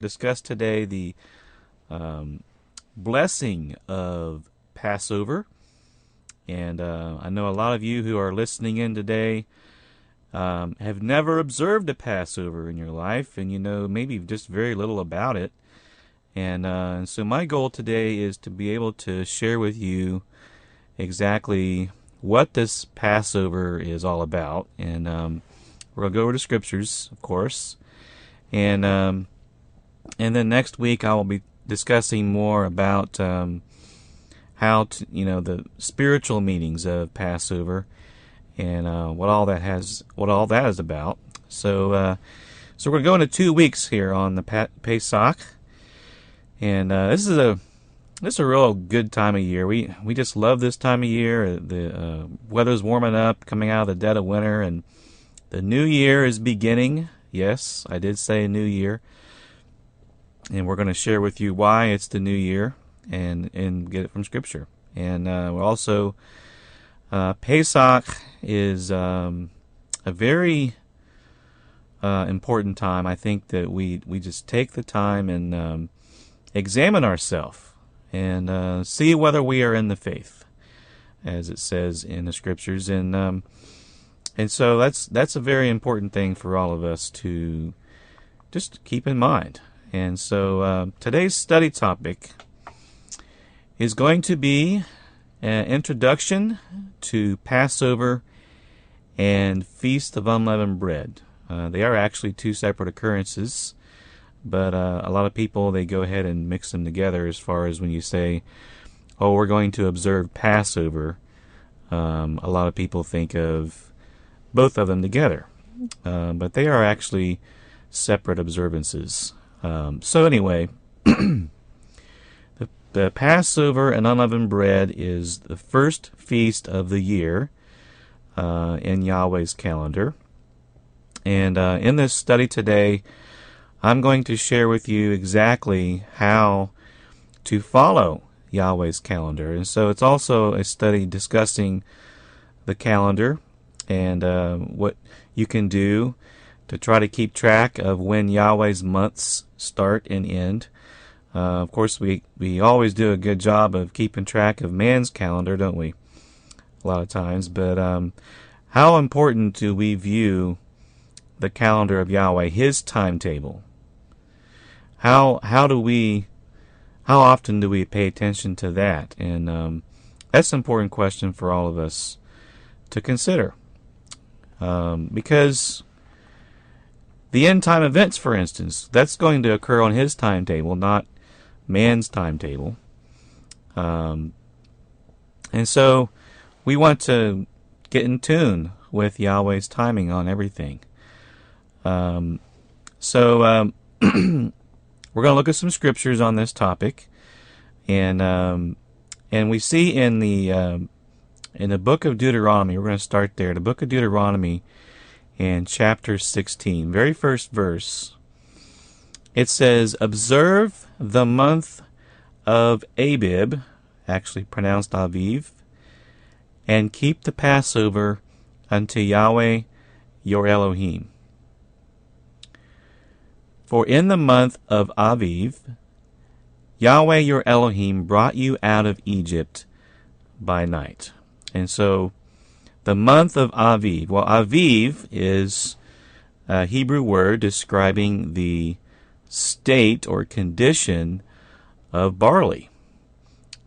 Discuss today the um, blessing of Passover. And I know a lot of you who are listening in today have never observed a Passover in your life, and you know maybe just very little about it. And so my goal today is to be able to share with you exactly what this Passover is all about. And we're going to go over the scriptures, of course. And then next week I will be discussing more about how to, the spiritual meanings of Passover and what all that is about. So we're going to 2 weeks here on the Pesach, and this is a real good time of year. We just love this time of year. The weather's warming up, coming out of the dead of winter, and the new year is beginning. Yes, I did say new year. And we're going to share with you why it's the new year and get it from Scripture. And we're also, Pesach is a very important time. I think that we just take the time and examine ourselves and see whether we are in the faith, as it says in the Scriptures. And so that's a very important thing for all of us to just keep in mind. And so today's study topic is going to be an introduction to Passover and Feast of Unleavened Bread. They are actually two separate occurrences, but a lot of people, they go ahead and mix them together as far as when you say, oh, we're going to observe Passover. A lot of people think of both of them together, but they are actually separate observances. So anyway, the Passover and unleavened bread is the first feast of the year in Yahweh's calendar. And in this study today, I'm going to share with you exactly how to follow Yahweh's calendar. And so it's also a study discussing the calendar and what you can do to try to keep track of when Yahweh's months start and end. Of course, we always do a good job of keeping track of man's calendar, don't we? A lot of times. But how important do we view the calendar of Yahweh, His timetable? How often do we pay attention to that? And that's an important question for all of us to consider. Because the end time events, for instance, that's going to occur on His timetable, not man's timetable. And so we want to get in tune with Yahweh's timing on everything. So we're going to look at some scriptures on this topic, and we see in the book of Deuteronomy. We're going to start there. The book of Deuteronomy. In chapter 16, very first verse, it says, "Observe the month of Abib," actually pronounced Aviv, "and keep the Passover unto Yahweh your Elohim. For in the month of Aviv, Yahweh your Elohim brought you out of Egypt by night." And so the month of Aviv. Well, Aviv is a Hebrew word describing the state or condition of barley.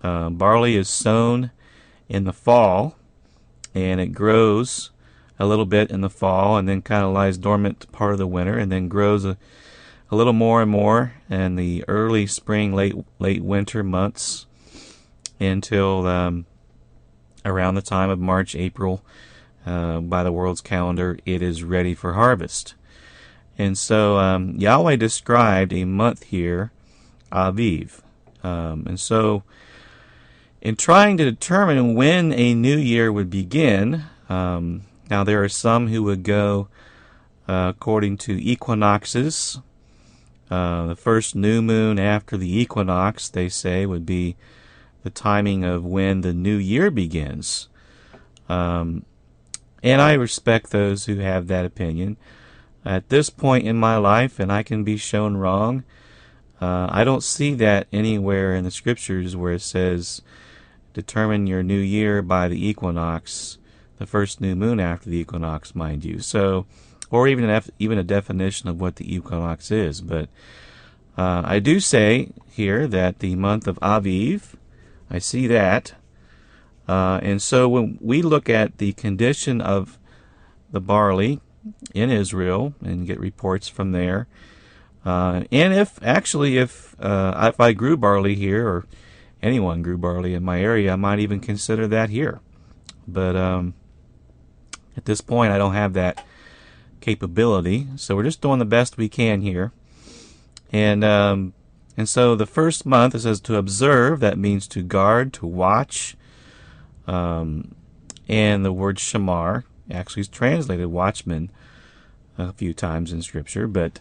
Barley is sown in the fall, and it grows a little bit in the fall and then kind of lies dormant part of the winter and then grows a little more and more in the early spring, late winter months until around the time of March, April, by the world's calendar, it is ready for harvest. And so Yahweh described a month here, Aviv. And so in trying to determine when a new year would begin, now there are some who would go according to equinoxes. The first new moon after the equinox, they say, would be the timing of when the new year begins. And I respect those who have that opinion. At this point in my life, and I can be shown wrong, I don't see that anywhere in the scriptures where it says, determine your new year by the equinox, the first new moon after the equinox, mind you. So, or even a definition of what the equinox is. But I do say here that the month of Aviv, I see that. And so when we look at the condition of the barley in Israel and get reports from there, and if I grew barley here, or anyone grew barley in my area, I might even consider that here. But at this point, I don't have that capability, so we're just doing the best we can here. And so the first month, it says to observe. That means to guard, to watch. And the word shamar actually is translated watchman a few times in Scripture. But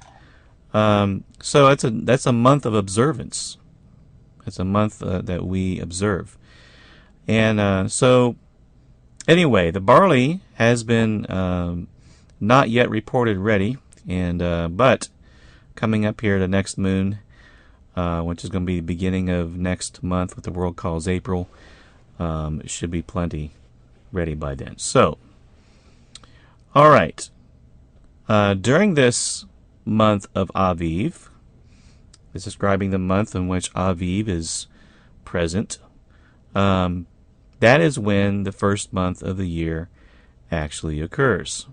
so that's a month of observance. It's a month that we observe. And so anyway, the barley has been not yet reported ready, and but coming up here the next moon, which is going to be the beginning of next month, what the world calls April, it should be plenty ready by then. So, all right. During this month of Aviv, it's describing the month in which Aviv is present. That is when the first month of the year actually occurs.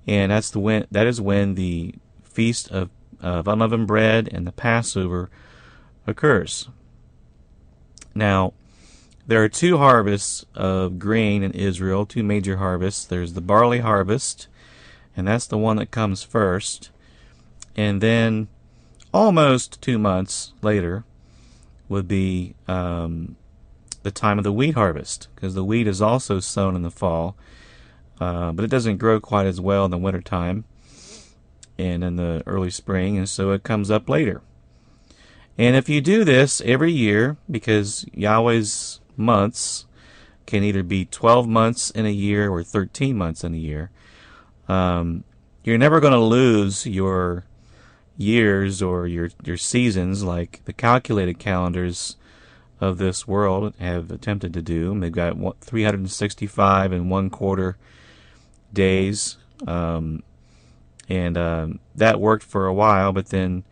And that is when the feast of unleavened bread and the Passover occurs. Now, there are two harvests of grain in Israel, two major harvests. There's the barley harvest, and that's the one that comes first. And then almost 2 months later would be the time of the wheat harvest, because the wheat is also sown in the fall, but it doesn't grow quite as well in the wintertime and in the early spring, and so it comes up later. And if you do this every year, because Yahweh's months can either be 12 months in a year or 13 months in a year, you're never going to lose your years or your seasons like the calculated calendars of this world have attempted to do. They've got 365 and 1/4 days, and that worked for a while, but then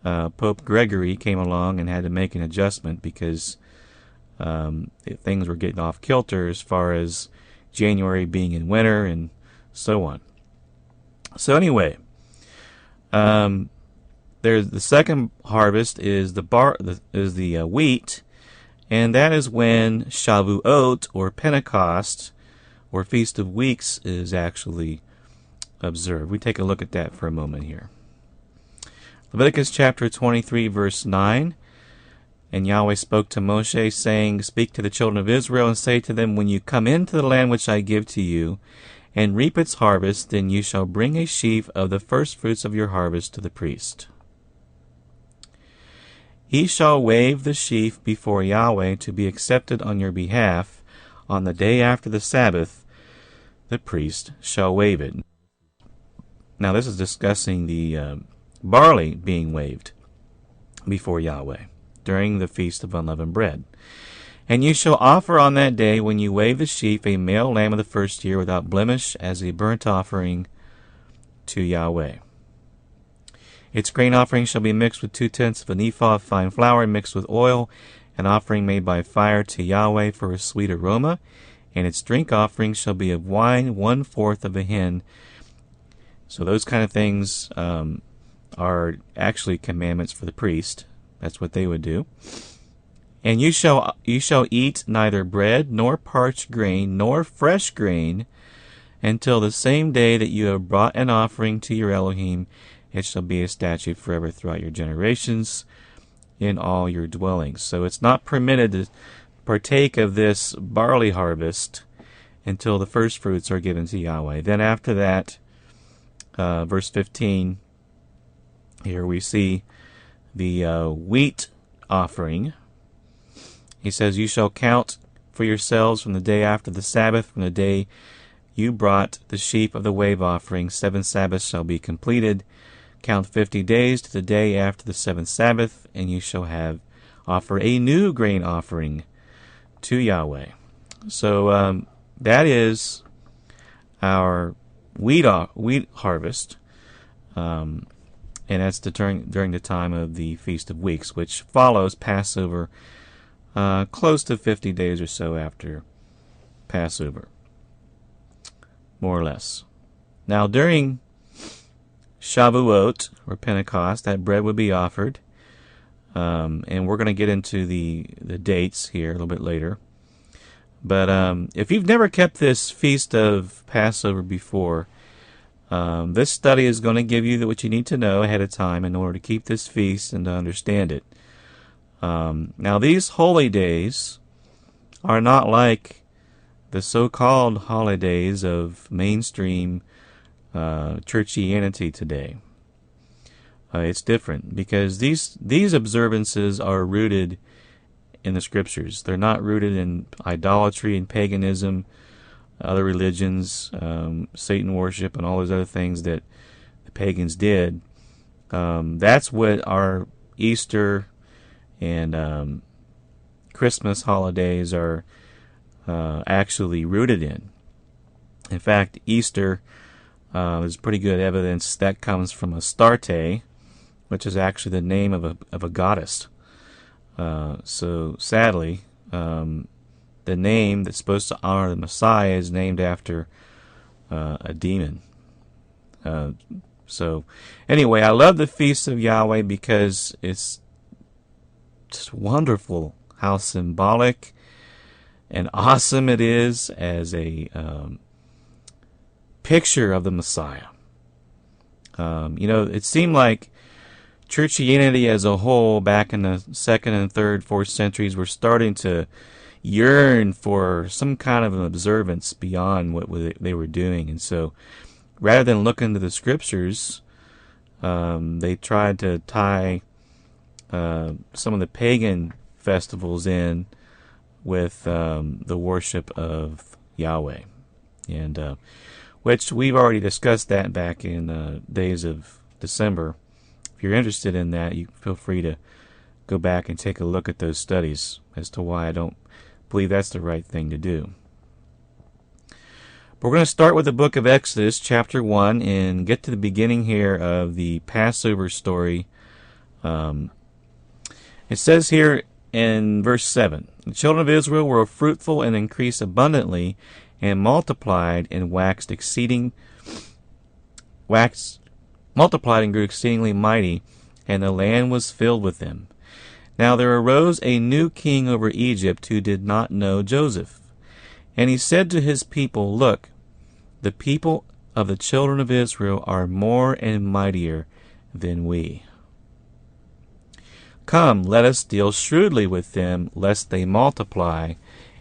Pope Gregory came along and had to make an adjustment because things were getting off kilter as far as January being in winter and so on. So anyway, there's the second harvest is the wheat, and that is when Shavuot or Pentecost or Feast of Weeks is actually observed. We take a look at that for a moment here. Leviticus chapter 23, verse 9. And Yahweh spoke to Moshe, saying, Speak to the children of Israel, and say to them, When you come into the land which I give to you, and reap its harvest, then you shall bring a sheaf of the first fruits of your harvest to the priest. He shall wave the sheaf before Yahweh to be accepted on your behalf. On the day after the Sabbath, the priest shall wave it. Now this is discussing the barley being waved before Yahweh during the Feast of Unleavened Bread. And you shall offer on that day, when you wave the sheaf, a male lamb of the first year without blemish as a burnt offering to Yahweh. Its grain offering shall be mixed with 2/10 of an ephah of fine flour mixed with oil, an offering made by fire to Yahweh for a sweet aroma. And its drink offering shall be of wine, 1/4 of a hin. So those kind of things are actually commandments for the priest. That's what they would do. And you shall eat neither bread, nor parched grain, nor fresh grain, until the same day that you have brought an offering to your Elohim. It shall be a statute forever throughout your generations in all your dwellings. So it's not permitted to partake of this barley harvest until the first fruits are given to Yahweh. Then after that, verse 15, here we see the wheat offering. He says, You shall count for yourselves from the day after the Sabbath, from the day you brought the sheaf of the wave offering. 7 Sabbaths shall be completed. Count 50 days to the day after the seventh Sabbath, and you shall offer a new grain offering to Yahweh. So that is our wheat harvest, and that's during the time of the Feast of Weeks, which follows Passover, close to 50 days or so after Passover, more or less. Now, during Shavuot, or Pentecost, that bread would be offered, and we're going to get into the dates here a little bit later. But if you've never kept this Feast of Passover before, this study is going to give you what you need to know ahead of time in order to keep this feast and to understand it. Now, these holy days are not like the so-called holidays of mainstream churchianity today. It's different because these observances are rooted in the Scriptures. They're not rooted in idolatry and paganism, other religions, Satan worship, and all those other things that the pagans did. That's what our Easter and Christmas holidays are actually rooted in. In fact, Easter is pretty good evidence that comes from Astarte, which is actually the name of a goddess. So sadly, the name that's supposed to honor the Messiah is named after a demon. So anyway, I love the Feast of Yahweh because it's just wonderful how symbolic and awesome it is as a picture of the Messiah. It seemed like churchianity as a whole back in the 2nd and 3rd, 4th centuries were starting to yearn for some kind of an observance beyond what they were doing. And so rather than look into the Scriptures, they tried to tie some of the pagan festivals in with the worship of Yahweh, and which we've already discussed that back in Days of December. If you're interested in that, you feel free to go back and take a look at those studies as to why I don't believe that's the right thing to do. But we're going to start with the book of Exodus, chapter 1, and get to the beginning here of the Passover story. It says here in verse 7, the children of Israel were fruitful and increased abundantly, and multiplied and multiplied and grew exceedingly mighty, and the land was filled with them. Now there arose a new king over Egypt who did not know Joseph. And he said to his people, Look, the people of the children of Israel are more and mightier than we. Come, let us deal shrewdly with them, lest they multiply,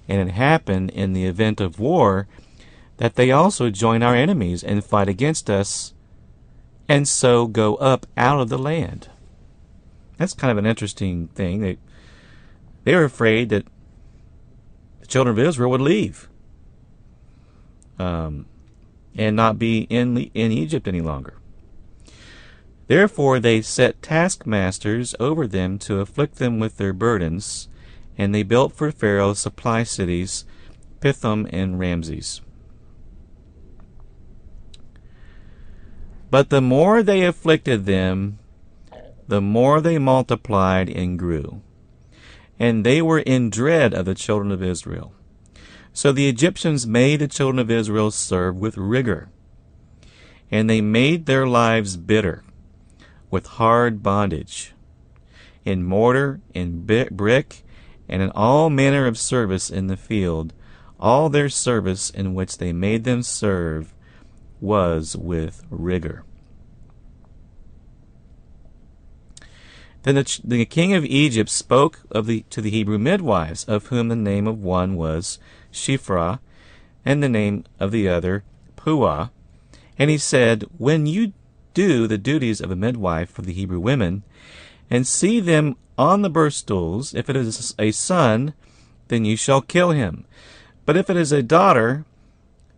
and it happen in the event of war that they also join our enemies and fight against us, and so go up out of the land. That's kind of an interesting thing. They were afraid that the children of Israel would leave and not be in Egypt any longer. Therefore they set taskmasters over them to afflict them with their burdens, and they built for Pharaoh supply cities, Pithom and Ramses. But the more they afflicted them, the more they multiplied and grew, and they were in dread of the children of Israel. So the Egyptians made the children of Israel serve with rigor, and they made their lives bitter with hard bondage, in mortar, in brick, and in all manner of service in the field. All their service in which they made them serve was with rigor. Then the king of Egypt spoke to the Hebrew midwives, of whom the name of one was Shiphrah, and the name of the other Puah. And he said, When you do the duties of a midwife for the Hebrew women, and see them on the birth stools, if it is a son, then you shall kill him. But if it is a daughter,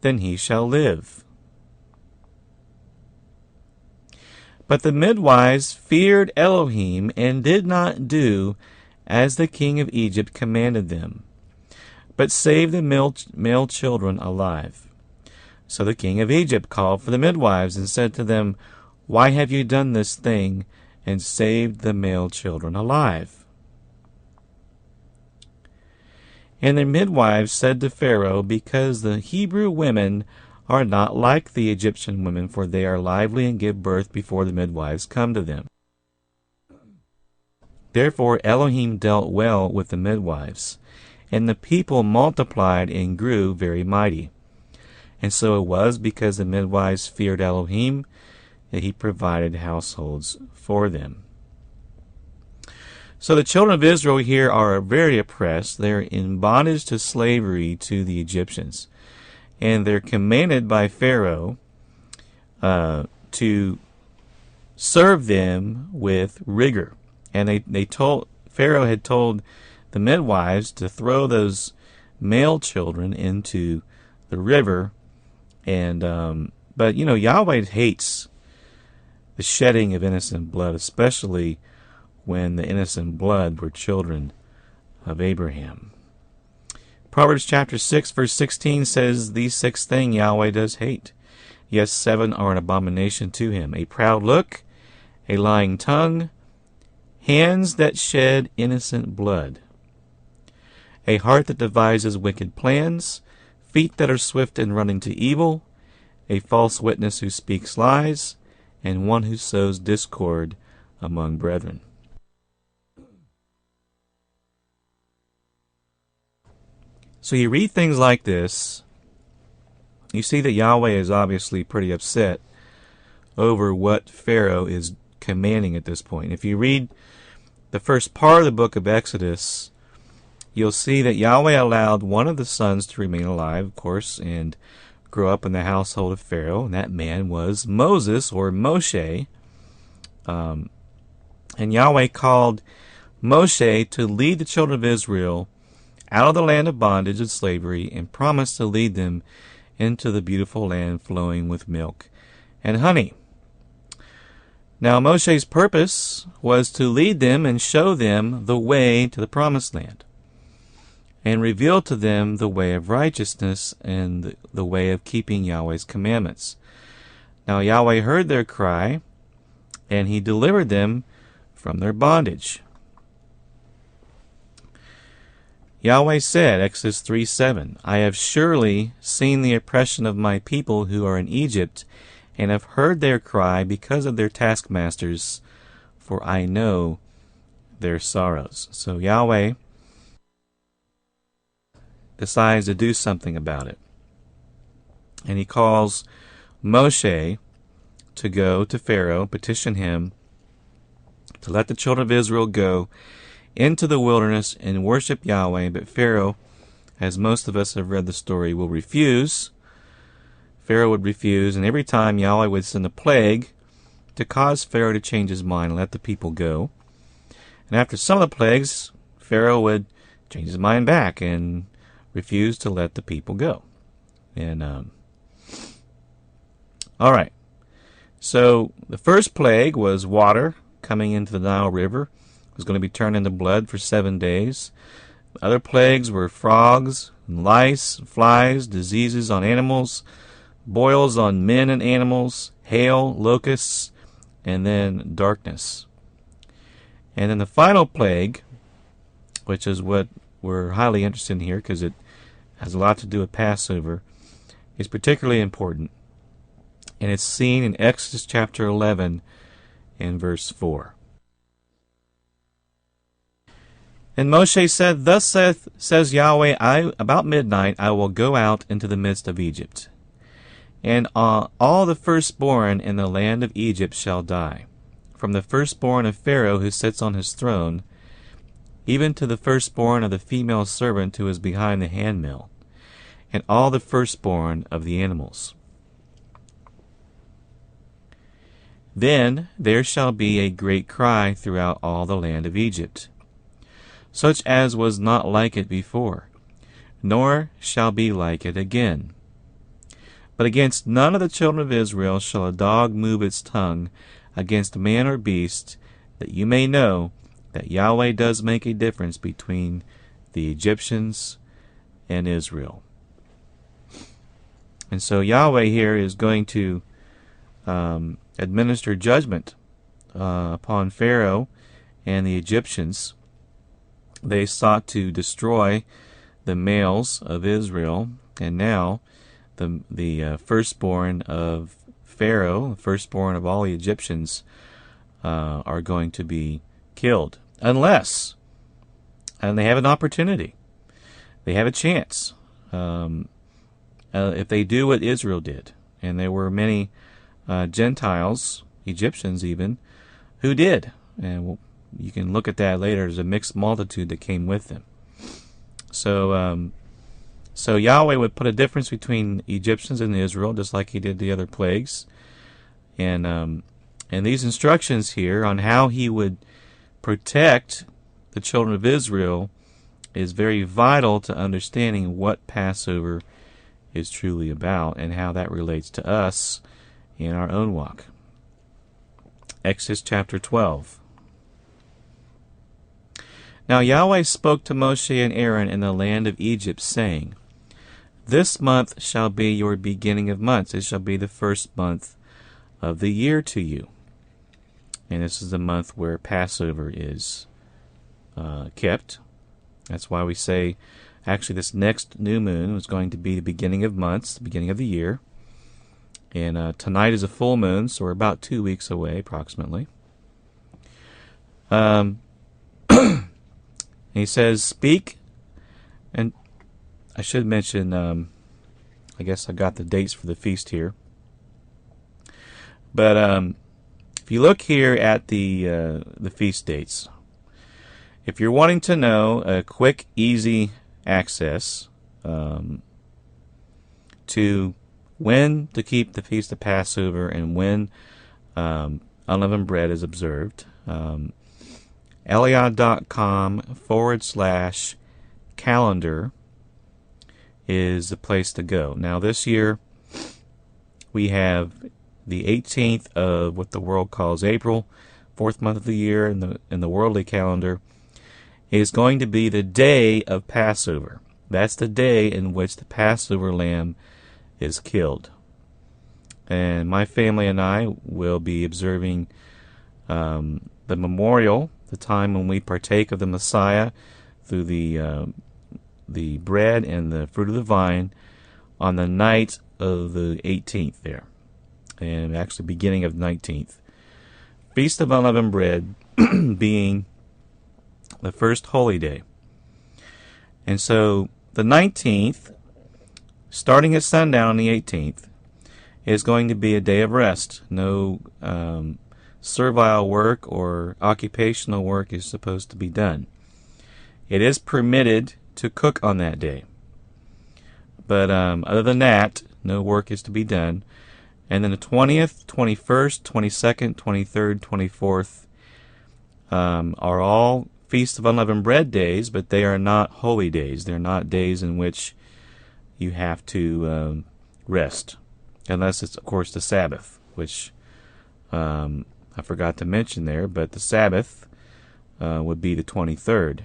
then he shall live. But the midwives feared Elohim and did not do as the king of Egypt commanded them, but saved the male children alive. So the king of Egypt called for the midwives and said to them, Why have you done this thing and saved the male children alive? And the midwives said to Pharaoh, Because the Hebrew women are not like the Egyptian women, for they are lively and give birth before the midwives come to them. Therefore Elohim dealt well with the midwives, and the people multiplied and grew very mighty. And so it was because the midwives feared Elohim that he provided households for them. So the children of Israel here are very oppressed. They're in bondage to slavery to the Egyptians. And they're commanded by Pharaoh to serve them with rigor. And Pharaoh had told the midwives to throw those male children into the river. And but Yahweh hates the shedding of innocent blood, especially when the innocent blood were children of Abraham. Proverbs chapter 6 verse 16 says, These 6 things Yahweh does hate. Yes, 7 are an abomination to him. A proud look, a lying tongue, hands that shed innocent blood, a heart that devises wicked plans, feet that are swift in running to evil, a false witness who speaks lies, and one who sows discord among brethren. So you read things like this, you see that Yahweh is obviously pretty upset over what Pharaoh is commanding at this point. If you read the first part of the book of Exodus, you'll see that Yahweh allowed one of the sons to remain alive, of course, and grow up in the household of Pharaoh, and that man was Moses, or Moshe. And Yahweh called Moshe to lead the children of Israel out of the land of bondage and slavery, and promised to lead them into the beautiful land flowing with milk and honey. Now Moshe's purpose was to lead them and show them the way to the promised land, and reveal to them the way of righteousness and the way of keeping Yahweh's commandments. Now Yahweh heard their cry, and he delivered them from their bondage. Yahweh said, Exodus 3:7, I have surely seen the oppression of my people who are in Egypt, and have heard their cry because of their taskmasters, for I know their sorrows. So Yahweh decides to do something about it. And he calls Moshe to go to Pharaoh, petition him to let the children of Israel go into the wilderness and worship Yahweh. But Pharaoh, as most of us have read the story, will refuse. Pharaoh would refuse, and every time Yahweh would send a plague to cause Pharaoh to change his mind and let the people go. And after some of the plagues, Pharaoh would change his mind back and refuse to let the people go. And all right. So the first plague was water coming into the Nile River. It was going to be turned into blood for 7 days. The other plagues were frogs, and lice, flies, diseases on animals, boils on men and animals, hail, locusts, and then darkness. And then the final plague, which is what we're highly interested in here because it has a lot to do with Passover, is particularly important. And it's seen in Exodus chapter 11 and verse 4. And Moshe said, Thus says Yahweh, about midnight I will go out into the midst of Egypt, and all the firstborn in the land of Egypt shall die, from the firstborn of Pharaoh who sits on his throne, even to the firstborn of the female servant who is behind the handmill, and all the firstborn of the animals. Then there shall be a great cry throughout all the land of Egypt, such as was not like it before, nor shall be like it again. But against none of the children of Israel shall a dog move its tongue against man or beast, that you may know that Yahweh does make a difference between the Egyptians and Israel. And so Yahweh here is going to administer judgment upon Pharaoh and the Egyptians. They sought to destroy the males of Israel, and now the firstborn of Pharaoh, the firstborn of all the Egyptians, are going to be killed, unless, and they have an opportunity, they have a chance, if they do what Israel did. And there were many Gentiles, Egyptians even, who did. And you can look at that later. There's a mixed multitude that came with them. So Yahweh would put a difference between Egyptians and Israel, just like he did the other plagues. And these instructions here on how he would protect the children of Israel is very vital to understanding what Passover is truly about and how that relates to us in our own walk. Exodus chapter 12. Now Yahweh spoke to Moshe and Aaron in the land of Egypt, saying, This month shall be your beginning of months. It shall be the first month of the year to you. And this is the month where Passover is kept. That's why we say, actually, this next new moon is going to be the beginning of months, the beginning of the year. And tonight is a full moon, so we're about 2 weeks away, approximately. He says, Speak, and I should mention, I guess I got the dates for the feast here. But if you look here at the feast dates, if you're wanting to know a quick, easy access to when to keep the Feast of Passover and when unleavened bread is observed, EliYah.com/calendar is the place to go. Now this year we have the 18th of what the world calls April, 4th month of the year in the worldly calendar, is going to be the day of Passover. That's the day in which the Passover lamb is killed. And my family and I will be observing the memorial, the time when we partake of the Messiah through the bread and the fruit of the vine on the night of the 18th there, and actually beginning of 19th. Feast of Unleavened Bread being the first holy day. And so the 19th, starting at sundown on the 18th, is going to be a day of rest. No servile work or occupational work is supposed to be done. It is permitted to cook on that day. But other than that, no work is to be done. And then the 20th, 21st, 22nd, 23rd, 24th are all Feast of Unleavened Bread days, but they are not holy days. They're not days in which you have to rest, unless it's, of course, the Sabbath, which I forgot to mention there, but the Sabbath would be the 23rd.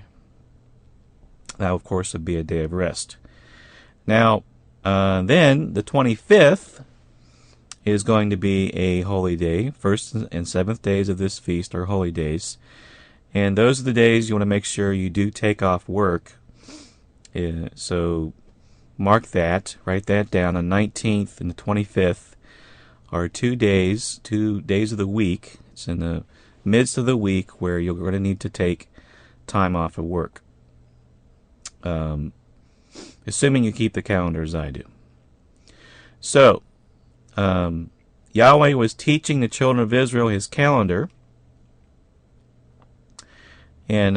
That, of course, would be a day of rest. Now, then, the 25th is going to be a holy day. First and seventh days of this feast are holy days. And those are the days you want to make sure you do take off work. So mark that, write that down. The 19th and the 25th are 2 days of the week. It's in the midst of the week where you're going to need to take time off of work. Assuming you keep the calendar as I do. So, Yahweh was teaching the children of Israel his calendar. And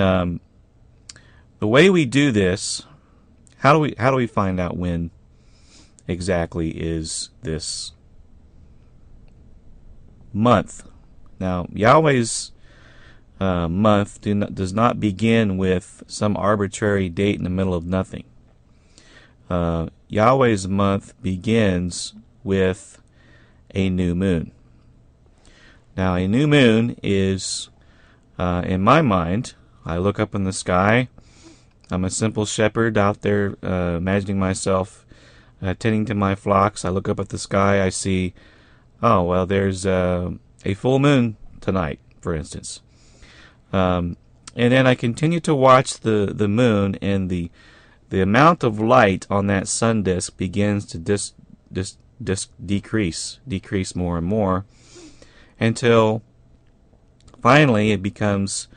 the way we do this, how do we find out when exactly is this month? Now, Yahweh's month does not begin with some arbitrary date in the middle of nothing. Yahweh's month begins with a new moon. Now, a new moon is, in my mind, I look up in the sky. I'm a simple shepherd out there, imagining myself tending to my flocks. I look up at the sky. I see, oh, well, there's a full moon tonight, for instance. And then I continue to watch the moon, and the amount of light on that sun disk begins to decrease more and more, until finally it becomes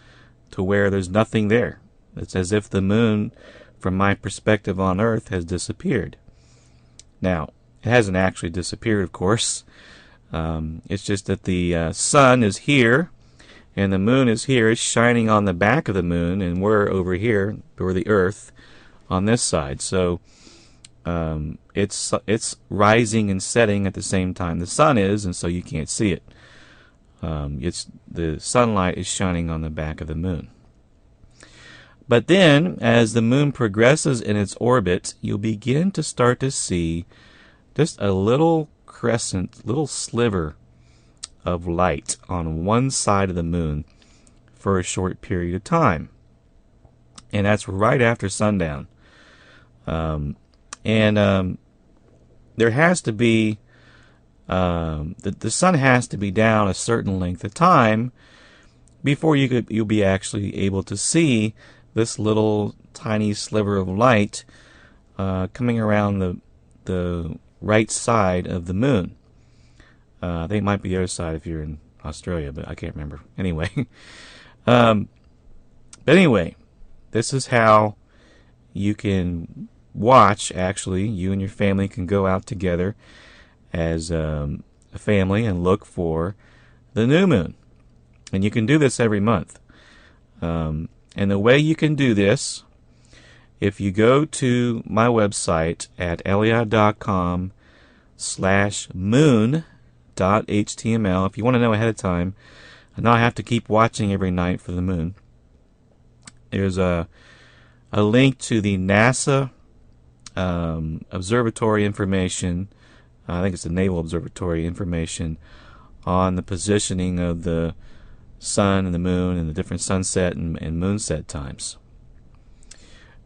to where there's nothing there. It's as if the moon, from my perspective on Earth, has disappeared. Now, it hasn't actually disappeared, of course. It's just that the sun is here, and the moon is here. It's shining on the back of the moon, and we're over here, or the Earth, on this side. So it's rising and setting at the same time the sun is, and so you can't see it. The sunlight is shining on the back of the moon. But then, as the moon progresses in its orbit, you'll begin to start to see just a little crescent, little sliver of light on one side of the moon for a short period of time. And that's right after sundown. There has to be, the sun has to be down a certain length of time before you'll be actually able to see this little tiny sliver of light coming around the right side of the moon. I think it might be the other side if you're in Australia, but I can't remember. Anyway, this is how you can watch. Actually, you and your family can go out together as a family and look for the new moon, and you can do this every month. And the way you can do this, if you go to my website at EliYah.com/moon.html, if you want to know ahead of time, and not have to keep watching every night for the moon, there's a link to the NASA observatory information. I think it's the Naval Observatory information on the positioning of the sun and the moon and the different sunset and moonset times.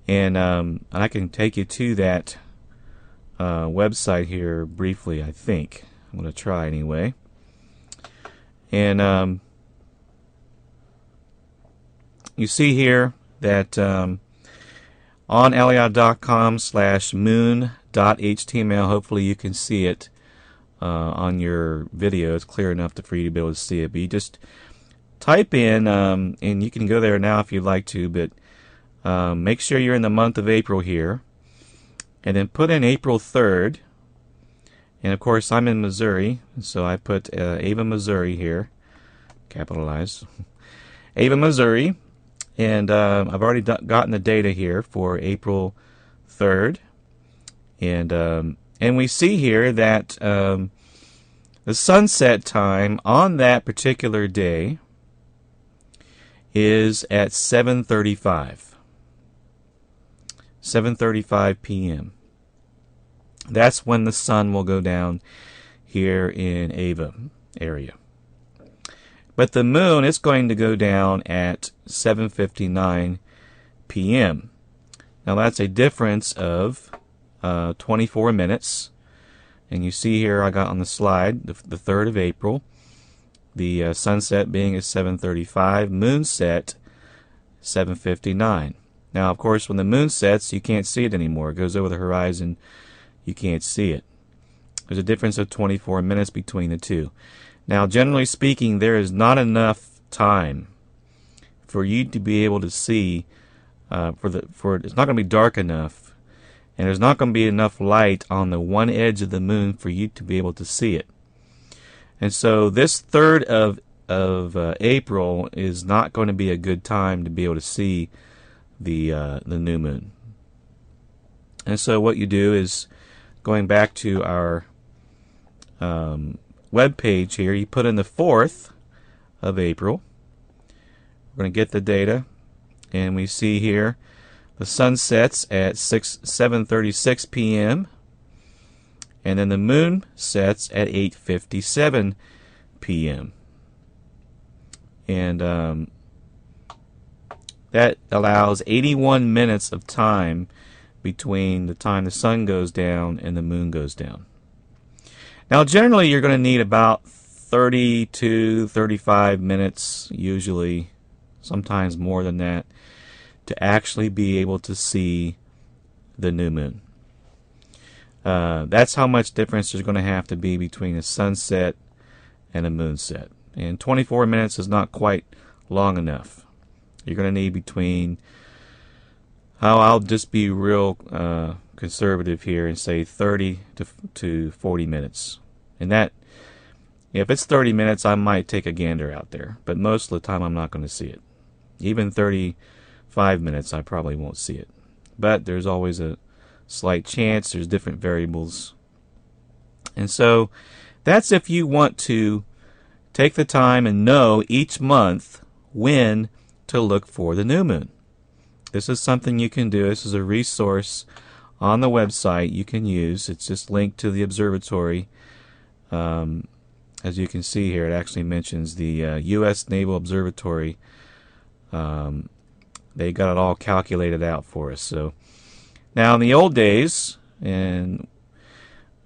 And I can take you to that website here briefly, I think. I'm going to try anyway. And you see here that on EliYah.com/moon.html, hopefully you can see it on your video. It's clear enough for you to be able to see it. But you just type in, and you can go there now if you'd like to, but make sure you're in the month of April here, and then put in April 3rd. And of course, I'm in Missouri, so I put Ava, Missouri here, capitalized. Ava, Missouri, and I've already gotten the data here for April 3rd, and we see here that the sunset time on that particular day is at 7:35 p.m. That's when the sun will go down here in Ava area. But the moon is going to go down at 7:59 p.m. Now that's a difference of 24 minutes. And you see here I got on the slide the 3rd of April. The sunset being at 7:35, moonset 7:59. Now, of course, when the moon sets, you can't see it anymore. It goes over the horizon. You can't see it. There's a difference of 24 minutes between the two. Now, generally speaking, there is not enough time for you to be able to see. It's not going to be dark enough, and there's not going to be enough light on the one edge of the moon for you to be able to see it. And so this 3rd of April is not going to be a good time to be able to see the new moon. And so what you do is, going back to our web page here, you put in the 4th of April. We're going to get the data, and we see here the sun sets at 7:36 p.m. and then the moon sets at 8:57 p.m. and that allows 81 minutes of time between the time the sun goes down and the moon goes down. Now, generally, you're going to need about 30 to 35 minutes, usually, sometimes more than that, to actually be able to see the new moon. That's how much difference there's going to have to be between a sunset and a moonset. And 24 minutes is not quite long enough. You're going to need between, I'll just be real conservative here and say 30 to 40 minutes. And that, if it's 30 minutes, I might take a gander out there. But most of the time, I'm not going to see it. Even 35 minutes, I probably won't see it. But there's always a slight chance. There's different variables. And so that's if you want to take the time and know each month when to look for the new moon. This is something you can do. This is a resource on the website you can use. It's just linked to the observatory. As you can see here, it actually mentions the U.S. Naval Observatory. They got it all calculated out for us. So now in the old days, and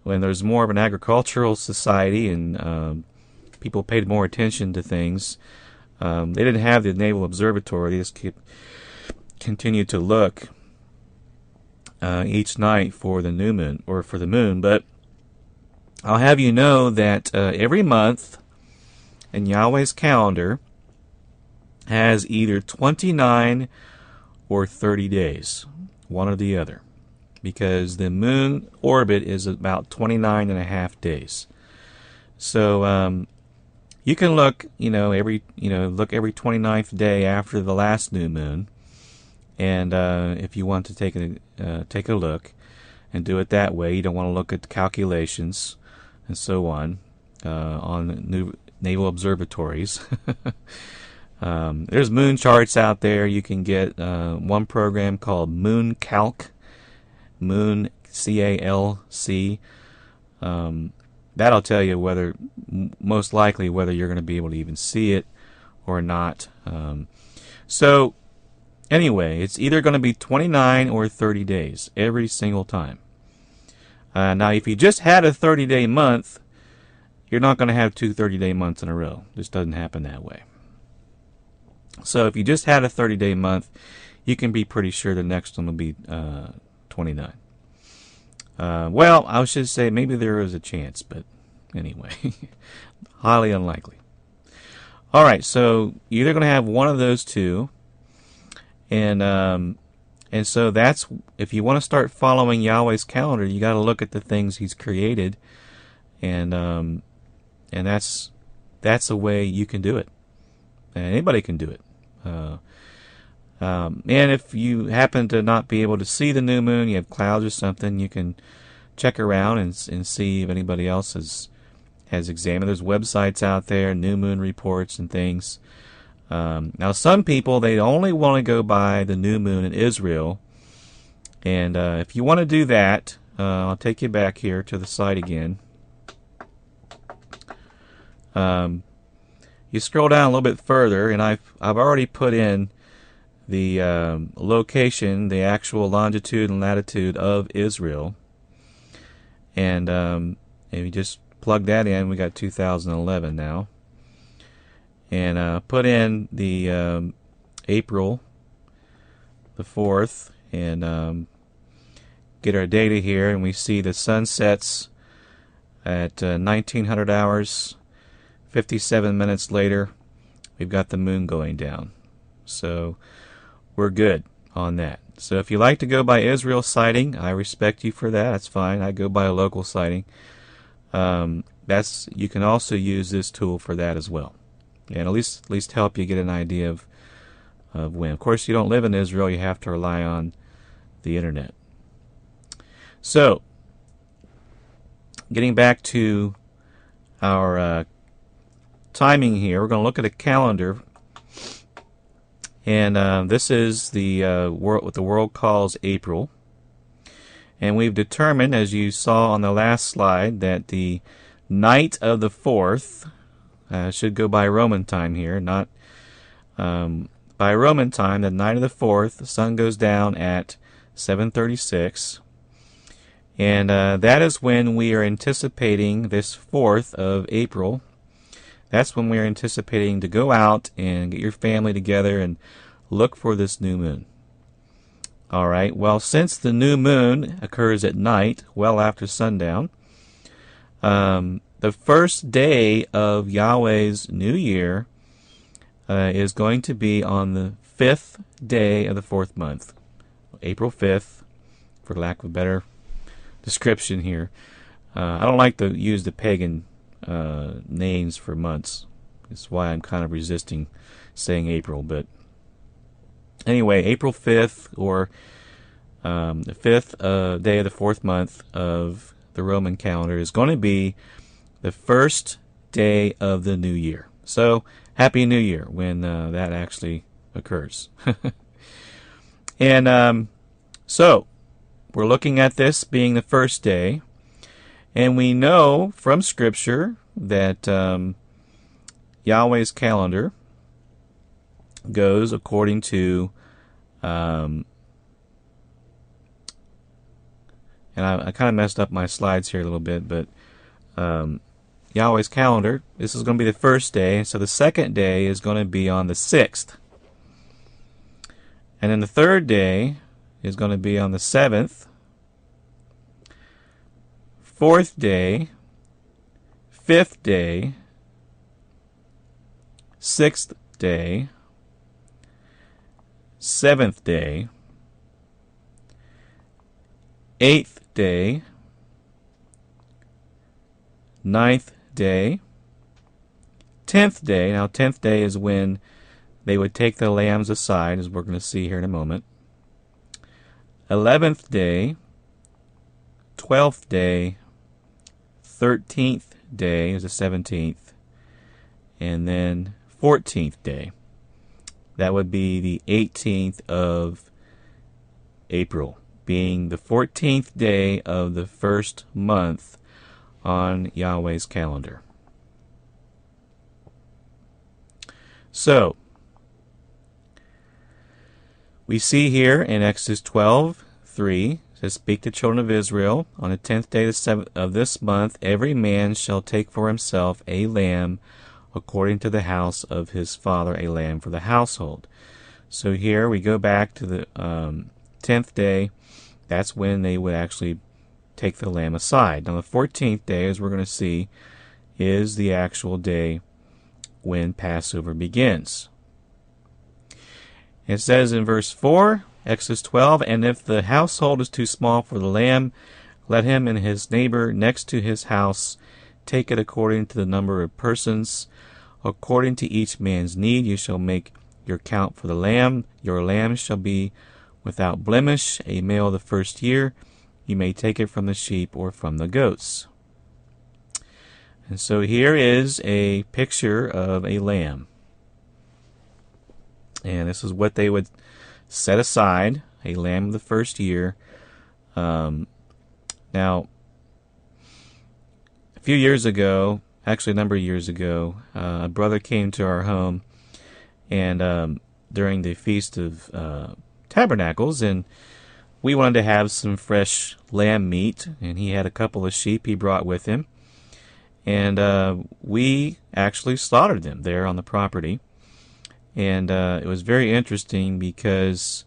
when there's more of an agricultural society and people paid more attention to things, they didn't have the Naval Observatory. They just continued to look each night for the new moon, or for the moon. But I'll have you know that every month in Yahweh's calendar has either 29 or 30 days, one or the other, because the moon orbit is about 29 and a half days. So you can look, every 29th day after the last new moon, and if you want to take a look and do it that way, you don't want to look at the calculations and so on new naval observatories. There's moon charts out there. You can get one program called Moon Calc, Moon CALC. That'll tell you most likely whether you're going to be able to even see it or not. So anyway, it's either going to be 29 or 30 days every single time. Now, if you just had a 30-day month, you're not going to have two 30-day months in a row. This doesn't happen that way. So if you just had a 30-day month, you can be pretty sure the next one will be 29. Well, I should say maybe there is a chance, but anyway, highly unlikely. All right, so you're either going to have one of those two, and so that's, if you want to start following Yahweh's calendar, you got to look at the things He's created, and that's a way you can do it. Anybody can do it. And if you happen to not be able to see the new moon, you have clouds or something, you can check around and see if anybody else has examined. There's websites out there, new moon reports and things. Now, some people, they only want to go by the new moon in Israel. And if you want to do that, I'll take you back here to the site again. You scroll down a little bit further, and I've already put in the location, the actual longitude and latitude of Israel. And if you just plug that in, we got 2011 now. And put in the April the 4th, and get our data here, and we see the sun sets at 1900 hours. 57 minutes later, we've got the moon going down. So we're good on that. So if you like to go by Israel sighting, I respect you for that. That's fine. I go by a local sighting. You can also use this tool for that as well, and at least help you get an idea of when. Of course, you don't live in Israel. You have to rely on the internet. So, getting back to our timing here, we're going to look at a calendar, and this is the what the world calls April. And we've determined, as you saw on the last slide, that the night of the 4th should go by Roman time here, not By Roman time, the night of the 4th, the sun goes down at 7:36. And that is when we are anticipating this 4th of April. That's when we are anticipating to go out and get your family together and look for this new moon. All right. Well, since the new moon occurs at night, well after sundown, the first day of Yahweh's new year is going to be on the 5th day of the 4th month, April 5th, for lack of a better description here. I don't like to use the pagan names for months. That's why I'm kind of resisting saying April. But anyway, April 5th, or the 5th day of the 4th month of the Roman calendar, is going to be the first day of the new year. So, Happy New Year when that actually occurs. And so, we're looking at this being the first day, and we know from Scripture that Yahweh's calendar goes according to, and I kind of messed up my slides here a little bit, but Yahweh's calendar, this is going to be the first day, so the second day is going to be on the 6th. And then the third day is going to be on the 7th, 4th day, 5th day, 6th day, 7th day, 8th day, 9th day, 10th day. Now, 10th day is when they would take the lambs aside, as we're going to see here in a moment. 11th day, 12th day, 13th day is the 17th, and then 14th day. That would be the 18th of April, being the 14th day of the first month on Yahweh's calendar. So, we see here in Exodus 12:3, it says, "Speak to the children of Israel, on the 10th day of this month, every man shall take for himself a lamb according to the house of his father, a lamb for the household." So here we go back to the 10th day. That's when they would actually take the lamb aside. Now the 14th day, as we're going to see, is the actual day when Passover begins. It says in verse 4, Exodus 12, "And if the household is too small for the lamb, let him and his neighbor next to his house take it according to the number of persons. According to each man's need you shall make your count for the lamb. Your lamb shall be without blemish, a male of the first year. You may take it from the sheep or from the goats." And so here is a picture of a lamb. And this is what they would set aside, a lamb of the first year. Now, a few years ago, actually a number of years ago, a brother came to our home and during the Feast of Tabernacles, and we wanted to have some fresh lamb meat, and he had a couple of sheep he brought with him, and we actually slaughtered them there on the property. And it was very interesting because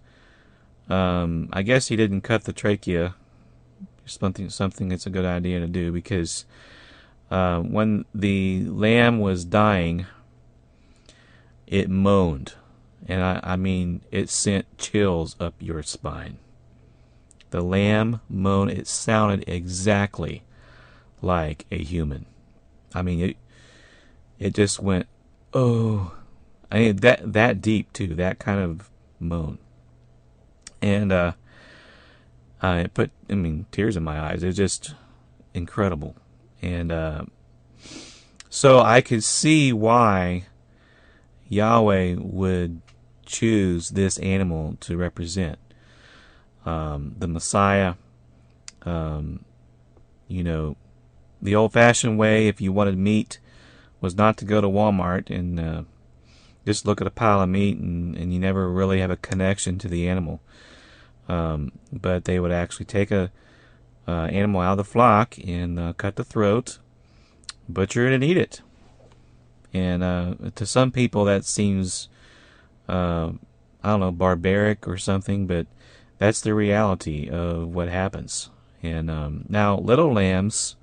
I guess he didn't cut the trachea. Something that's a good idea to do, because when the lamb was dying, it moaned. And I mean, it sent chills up your spine. The lamb moaned. It sounded exactly like a human. I mean, it just went, oh. I mean, that deep too, that kind of moan. And it put, tears in my eyes. It was just incredible. And so I could see why Yahweh would choose this animal to represent the Messiah. The old-fashioned way, if you wanted meat, was not to go to Walmart and just look at a pile of meat and you never really have a connection to the animal. But they would actually take a animal out of the flock and cut the throat, butcher it, and eat it. And to some people that seems, I don't know, barbaric or something, but that's the reality of what happens. And now little lambs,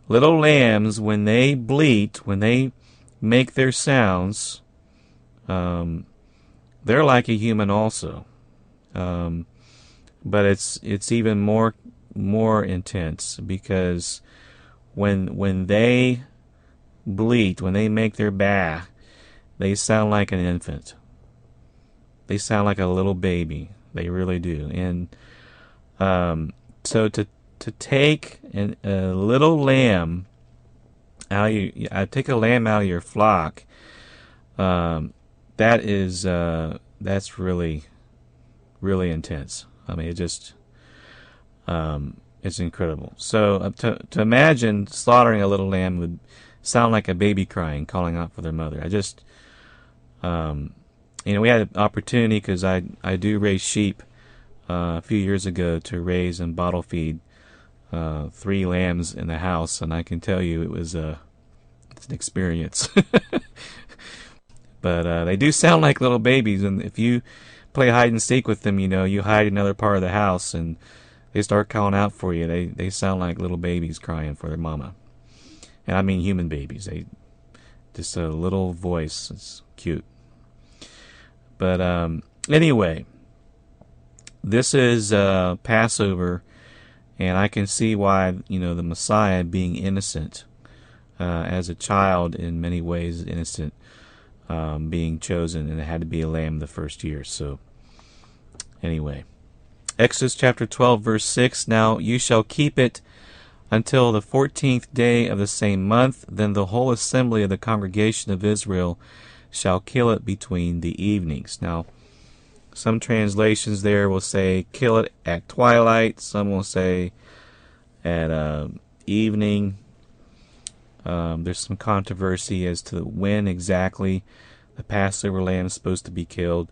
when they bleat, when they make their sounds, they're like a human also. But it's even more intense, because when they bleat, when they make their bah, they sound like an infant. They sound like a little baby. They really do. And so to take a little lamb out of take a lamb out of your flock, that's really intense. I mean, it just it's incredible. So to imagine slaughtering a little lamb would sound like a baby crying, calling out for their mother. I just we had an opportunity, because I do raise sheep a few years ago, to raise and bottle feed 3 lambs in the house, and I can tell you it's an experience. But they do sound like little babies, and if you play hide and seek with them, you hide in another part of the house and they start calling out for you. They sound like little babies crying for their mama. And I mean human babies. They just a little voice. It's cute. But anyway, this is Passover, and I can see why the Messiah, being innocent as a child, in many ways innocent, being chosen, and it had to be a lamb the first year. So anyway, Exodus chapter 12 verse 6, now you shall keep it until the 14th day of the same month, then the whole assembly of the congregation of Israel shall kill it between the evenings. Now, some translations there will say kill it at twilight. Some will say at evening. There's some controversy as to when exactly the Passover lamb is supposed to be killed.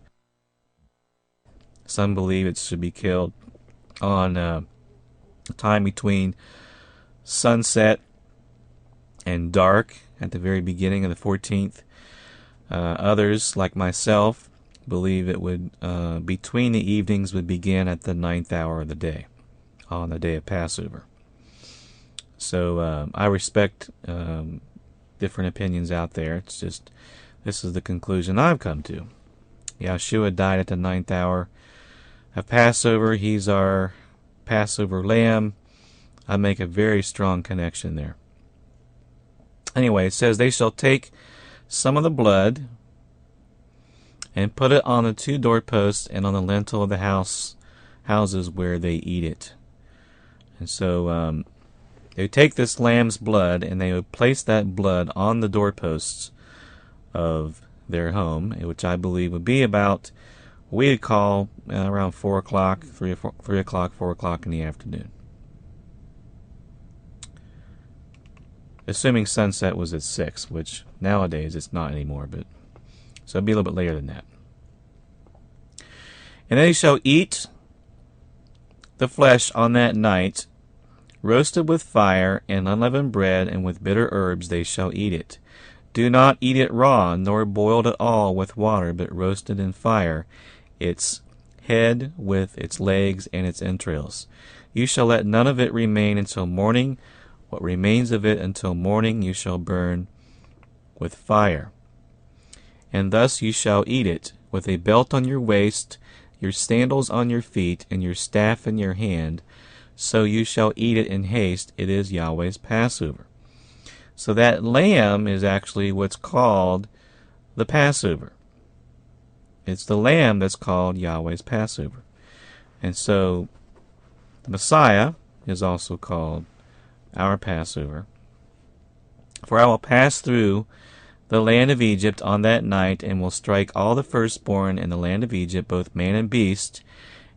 Some believe it should be killed on the time between sunset and dark at the very beginning of the 14th. Others, like myself, believe it would between the evenings would begin at the 9th hour of the day, on the day of Passover. So I respect different opinions out there. It's just, this is the conclusion I've come to. Yeshua died at the 9th hour of Passover. He's our Passover lamb. I make a very strong connection there. Anyway, it says, they shall take some of the blood and put it on the 2 doorposts and on the lintel of the houses where they eat it. And so they would take this lamb's blood and they would place that blood on the doorposts of their home, which I believe would be about, we would call around 4 o'clock, 3 o'clock, 4 o'clock in the afternoon. Assuming sunset was at 6, which nowadays it's not anymore, but so it'd be a little bit later than that. And they shall eat the flesh on that night, roasted with fire, and unleavened bread, and with bitter herbs they shall eat it. Do not eat it raw, nor boiled at all with water, but roasted in fire, its head with its legs and its entrails. You shall let none of it remain until morning. What remains of it until morning you shall burn with fire. And thus you shall eat it, with a belt on your waist, your sandals on your feet, and your staff in your hand. So you shall eat it in haste. It is Yahweh's Passover. So that lamb is actually what's called the Passover. It's the lamb that's called Yahweh's Passover. And so the Messiah is also called our Passover. For I will pass through the land of Egypt on that night, and will strike all the firstborn in the land of Egypt, both man and beast,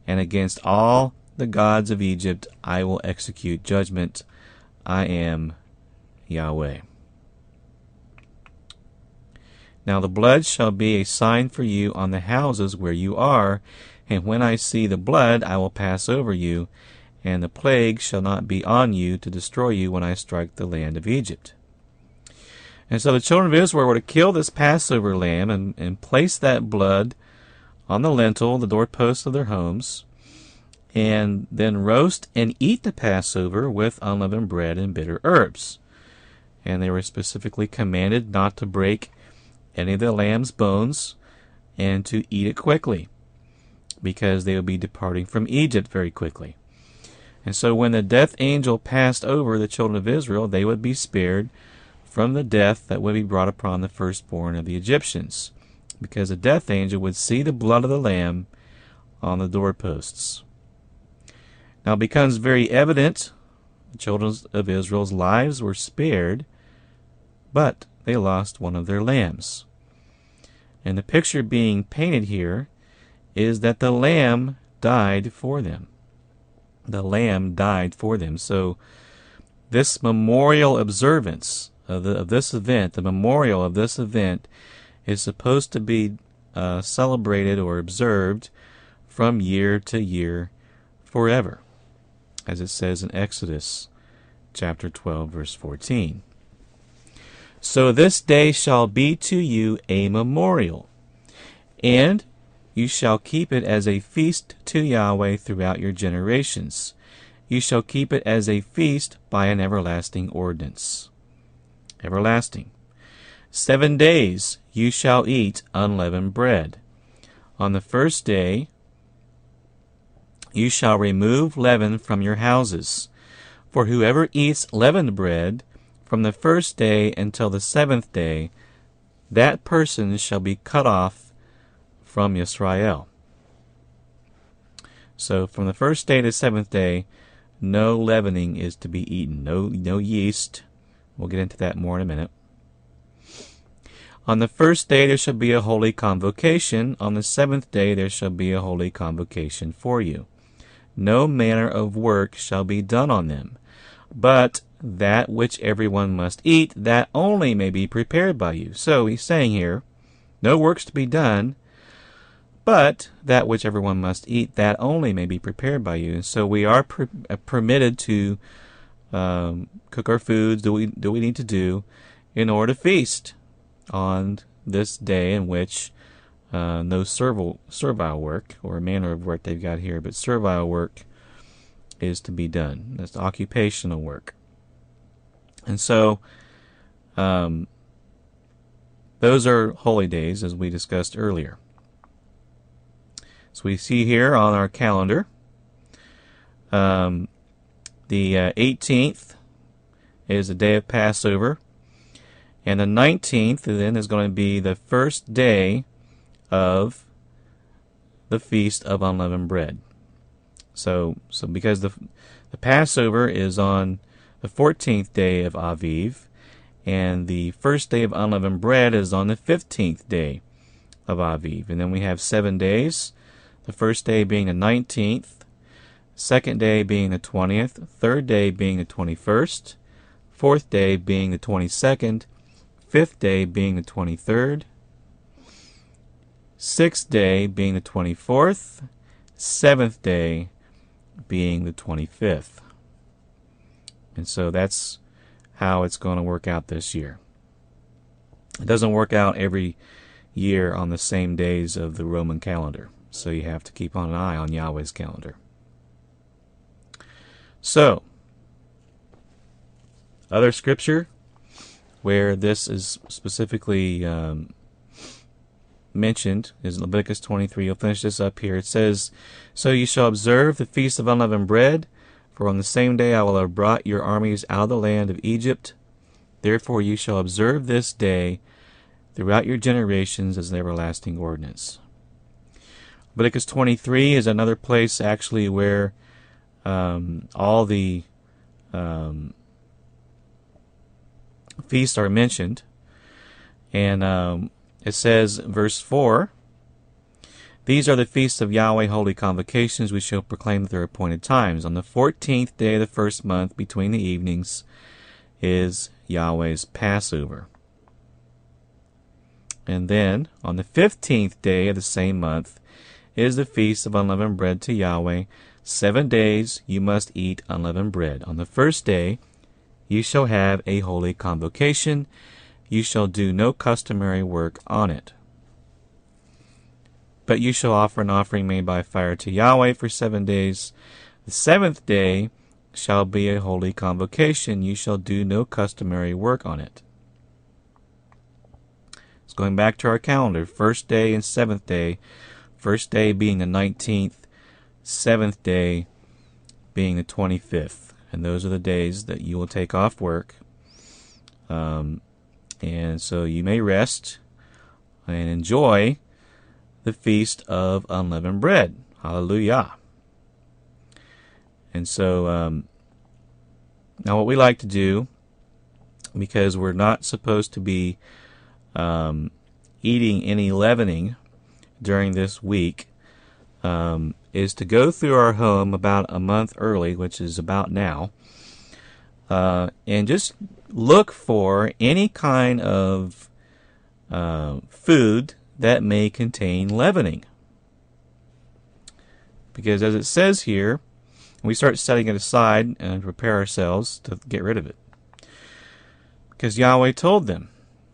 and against all the gods of Egypt I will execute judgment. I am Yahweh. Now the blood shall be a sign for you on the houses where you are, and when I see the blood, I will pass over you, and the plague shall not be on you to destroy you when I strike the land of Egypt. And so the children of Israel were to kill this Passover lamb and place that blood on the lintel, the doorposts of their homes, and then roast and eat the Passover with unleavened bread and bitter herbs. And they were specifically commanded not to break any of the lamb's bones and to eat it quickly, because they would be departing from Egypt very quickly. And so when the death angel passed over the children of Israel, they would be spared from the death that would be brought upon the firstborn of the Egyptians, because the death angel would see the blood of the lamb on the doorposts. Now it becomes very evident the children of Israel's lives were spared, but they lost one of their lambs. And the picture being painted here is that the lamb died for them. The lamb died for them. So this memorial observance of this event, the memorial of this event, is supposed to be celebrated or observed from year to year forever, as it says in Exodus chapter 12, verse 14. So this day shall be to you a memorial, and you shall keep it as a feast to Yahweh throughout your generations. You shall keep it as a feast by an everlasting ordinance. Everlasting. 7 days you shall eat unleavened bread. On the first day you shall remove leaven from your houses. For whoever eats leavened bread from the first day until the 7th day, that person shall be cut off from Israel. So from the first day to the 7th day, no leavening is to be eaten. No yeast. We'll get into that more in a minute. On the first day there shall be a holy convocation. On the 7th day there shall be a holy convocation for you. No manner of work shall be done on them, but that which everyone must eat, that only may be prepared by you. So he's saying here, no works to be done, but that which everyone must eat, that only may be prepared by you. And so we are permitted to cook our foods, do we need to do, in order to feast on this day in which no servile work, or manner of work they've got here, but servile work is to be done. That's occupational work. And so those are holy days, as we discussed earlier. So we see here on our calendar, the 18th is the day of Passover, and the 19th then is going to be the first day of the Feast of Unleavened Bread. So because the Passover is on the 14th day of Aviv, and the first day of Unleavened Bread is on the 15th day of Aviv. And then we have 7 days, the first day being the 19th, second day being the 20th, third day being the 21st, fourth day being the 22nd, fifth day being the 23rd, sixth day being the 24th, seventh day being the 25th. And so that's how it's going to work out this year. It doesn't work out every year on the same days of the Roman calendar, so you have to keep on an eye on Yahweh's calendar. So, other scripture where this is specifically mentioned is Leviticus 23. You'll finish this up here. It says, "So you shall observe the feast of unleavened bread, for on the same day I will have brought your armies out of the land of Egypt. Therefore you shall observe this day throughout your generations as an everlasting ordinance." Leviticus 23 is another place actually where all the feasts are mentioned. And it says, verse 4, "These are the feasts of Yahweh, holy convocations. We shall proclaim at their appointed times. On the 14th day of the first month, between the evenings, is Yahweh's Passover." And then on the 15th day of the same month is the feast of unleavened bread to Yahweh. 7 days you must eat unleavened bread. On the first day you shall have a holy convocation. You shall do no customary work on it. But you shall offer an offering made by fire to Yahweh for 7 days. The 7th day shall be a holy convocation. You shall do no customary work on it. It's going back to our calendar. First day and 7th day. First day being the 19th. 7th day being the 25th. And those are the days that you will take off work. And so you may rest and enjoy the feast of unleavened bread. Hallelujah. And so now what we like to do, because we're not supposed to be eating any leavening during this week, is to go through our home about a month early, which is about now, and just look for any kind of food that may contain leavening. Because as it says here, we start setting it aside and prepare ourselves to get rid of it. Because Yahweh told them.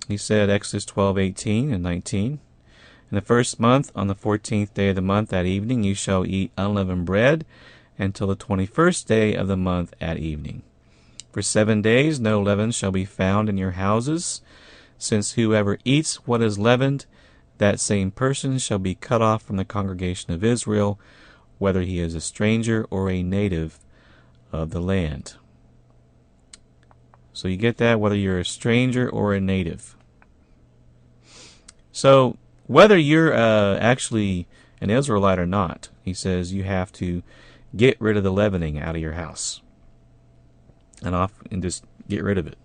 He said, Exodus 12:18 and 19, in the first month, on the 14th day of the month at evening, you shall eat unleavened bread until the 21st day of the month at evening. For 7 days no leaven shall be found in your houses, since whoever eats what is leavened, that same person shall be cut off from the congregation of Israel, whether he is a stranger or a native of the land. So you get that, whether you're a stranger or a native. So whether you're actually an Israelite or not, he says you have to get rid of the leavening out of your house. And just get rid of it.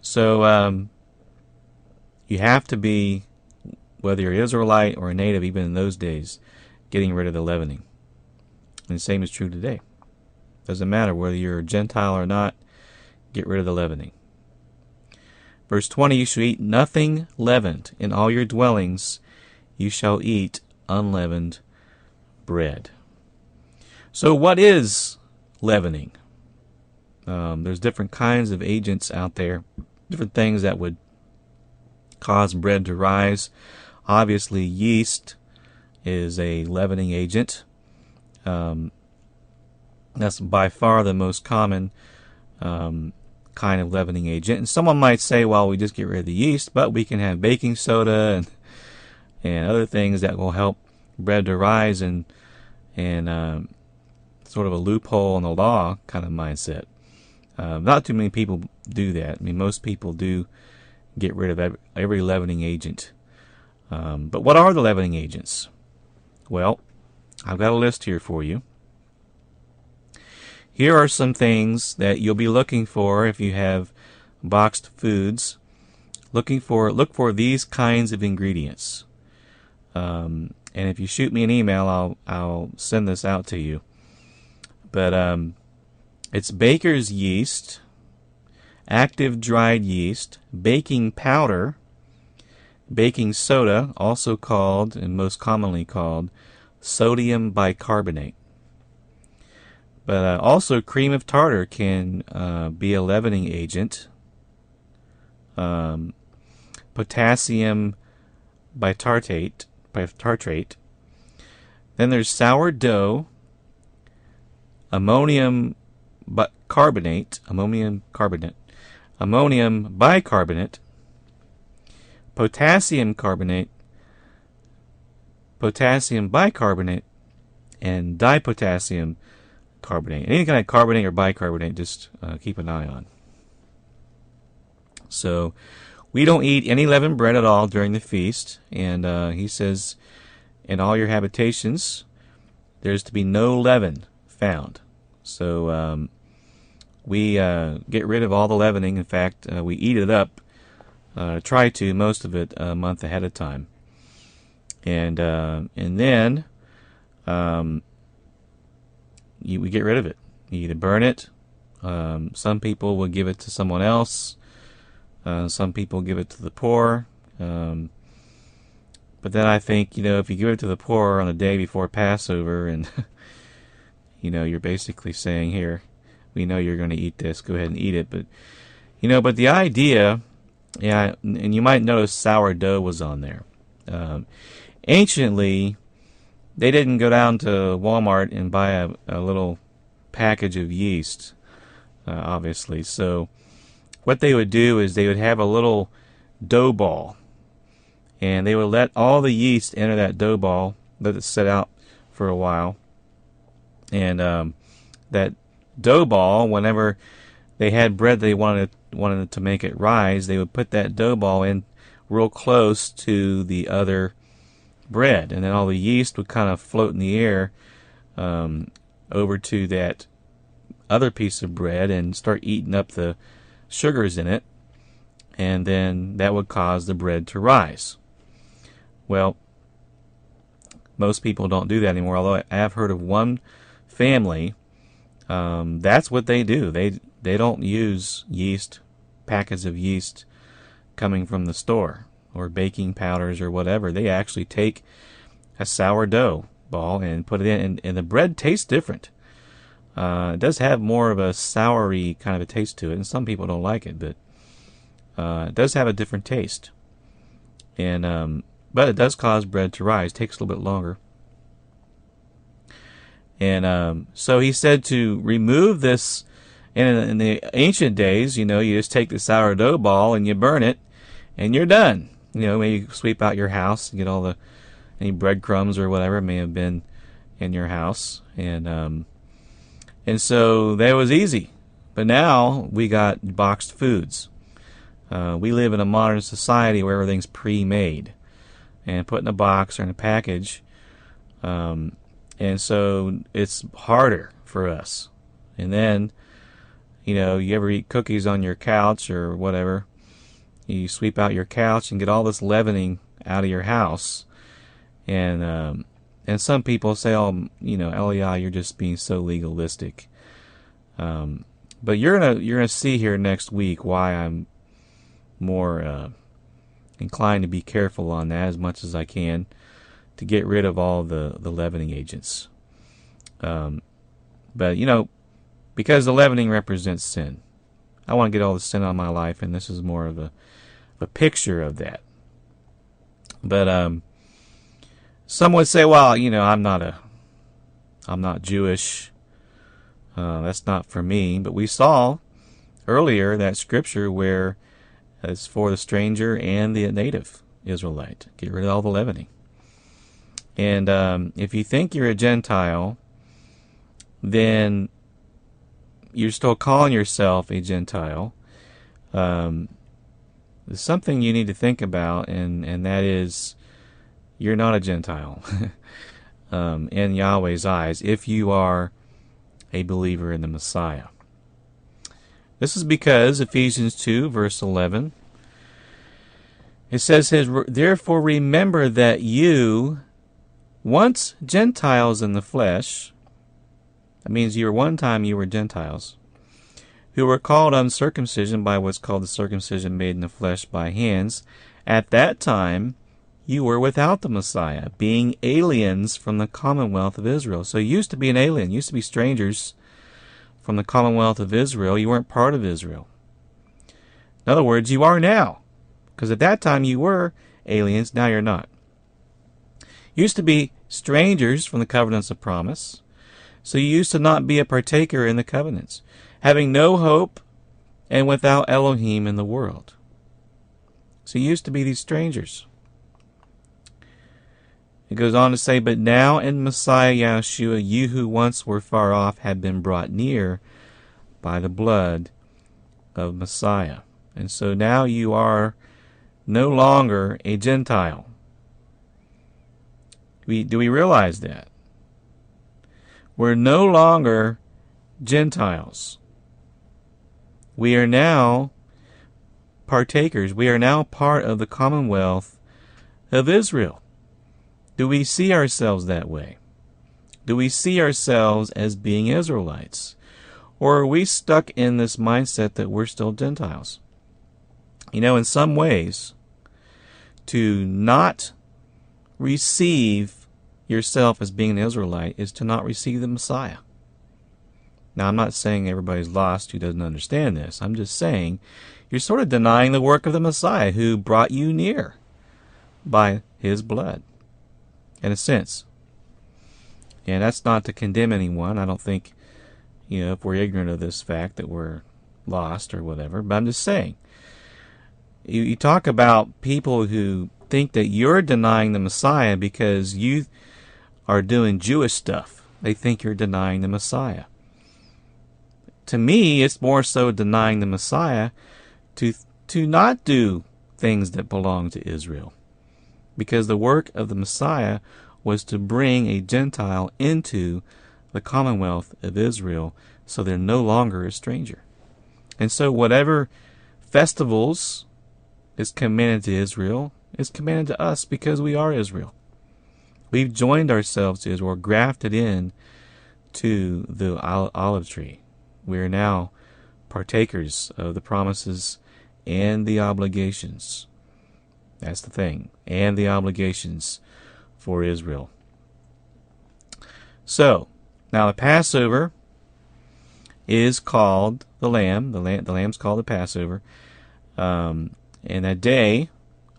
So you have to be, whether you're Israelite or a native, even in those days, getting rid of the leavening. And the same is true today. Doesn't matter whether you're a Gentile or not, get rid of the leavening. Verse 20, you shall eat nothing leavened. In all your dwellings you shall eat unleavened bread. So what is leavening? There's different kinds of agents out there, different things that would cause bread to rise. Obviously, yeast is a leavening agent. That's by far the most common kind of leavening agent. And someone might say, well, we just get rid of the yeast, but we can have baking soda and other things that will help bread to rise, and sort of a loophole in the law kind of mindset. Not too many people do that. I mean, most people do get rid of every leavening agent. But what are the leavening agents? Well, I've got a list here for you. Here are some things that you'll be looking for if you have boxed foods. Look for these kinds of ingredients. And if you shoot me an email, I'll send this out to you. But it's baker's yeast, active dried yeast, baking powder, baking soda, also called and most commonly called sodium bicarbonate. But also cream of tartar can be a leavening agent. Potassium bitartrate. Then there's sourdough, ammonium bicarbonate, potassium bicarbonate, and dipotassium carbonate. Any kind of carbonate or bicarbonate, just keep an eye on. So we don't eat any leavened bread at all during the feast, and he says, in all your habitations, there's to be no leaven found. So we get rid of all the leavening. In fact, we eat it up, try to, most of it, a month ahead of time. And then we get rid of it. You either burn it. Some people will give it to someone else. Some people give it to the poor. But then I think, if you give it to the poor on the day before Passover, and you're basically saying, here, we know you're going to eat this, go ahead and eat it. But but the idea, yeah, and you might notice sourdough was on there. Anciently, they didn't go down to Walmart and buy a little package of yeast, obviously. So what they would do is they would have a little dough ball, and they would let all the yeast enter that dough ball, let it sit out for a while. And that dough ball, whenever they had bread they wanted to make it rise, they would put that dough ball in real close to the other bread, and then all the yeast would kind of float in the air over to that other piece of bread and start eating up the sugars in it, and then that would cause the bread to rise. Well, most people don't do that anymore, although I have heard of one family, that's what they do. They don't use yeast, packets of yeast coming from the store, or baking powders or whatever. They actually take a sourdough ball and put it in, and the bread tastes different. It does have more of a soury kind of a taste to it, and some people don't like it, but it does have a different taste. And but it does cause bread to rise. It takes a little bit longer. And so he said to remove this. And in the ancient days, you just take the sourdough ball and you burn it, and you're done. Maybe you sweep out your house and get any breadcrumbs or whatever may have been in your house, and so that was easy. But now we got boxed foods. We live in a modern society where everything's pre-made and put in a box or in a package, and so it's harder for us. And then, you ever eat cookies on your couch or whatever, you sweep out your couch and get all this leavening out of your house. And some people say, oh, EliYah, you're just being so legalistic. But you're gonna see here next week why I'm more inclined to be careful on that as much as I can, to get rid of all the leavening agents. But because the leavening represents sin, I want to get all the sin out of my life, and this is more of a picture of that. But some would say, well, I'm not Jewish. That's not for me. But we saw earlier that scripture where it's for the stranger and the native Israelite. Get rid of all the leavening. And if you think you're a Gentile, then you're still calling yourself a Gentile. There's something you need to think about, and that is, you're not a Gentile in Yahweh's eyes if you are a believer in the Messiah. This is because Ephesians 2, verse 11, it says, therefore remember that you, once Gentiles in the flesh, that means one time you were Gentiles, who were called uncircumcision by what's called the circumcision made in the flesh by hands. At that time, you were without the Messiah, being aliens from the commonwealth of Israel. So you used to be an alien. You used to be strangers from the commonwealth of Israel. You weren't part of Israel. In other words, you are now. Because at that time you were aliens, now you're not. You used to be strangers from the covenants of promise. So you used to not be a partaker in the covenants, having no hope and without Elohim in the world. So you used to be these strangers. It goes on to say, but now in Messiah Yahshua, you who once were far off have been brought near by the blood of Messiah. And so now you are no longer a Gentile. Do we realize that? We're no longer Gentiles. We are now partakers. We are now part of the commonwealth of Israel. Do we see ourselves that way? Do we see ourselves as being Israelites? Or are we stuck in this mindset that we're still Gentiles? In some ways, To not receive yourself as being an Israelite is to not receive the Messiah. Now, I'm not saying everybody's lost who doesn't understand this. I'm just saying you're sort of denying the work of the Messiah who brought you near by his blood, in a sense. And that's not to condemn anyone. I don't think, if we're ignorant of this fact that we're lost or whatever. But I'm just saying, you talk about people who think that you're denying the Messiah because you are doing Jewish stuff. They think you're denying the Messiah. To me, it's more so denying the Messiah to not do things that belong to Israel. Because the work of the Messiah was to bring a Gentile into the commonwealth of Israel so they're no longer a stranger. And so whatever festivals is commanded to Israel is commanded to us because we are Israel. We've joined ourselves to Israel, grafted in to the olive tree. We are now partakers of the promises and the obligations. That's the thing. And the obligations for Israel. So, now the Passover is called the Lamb. The Lamb's called the Passover. And that day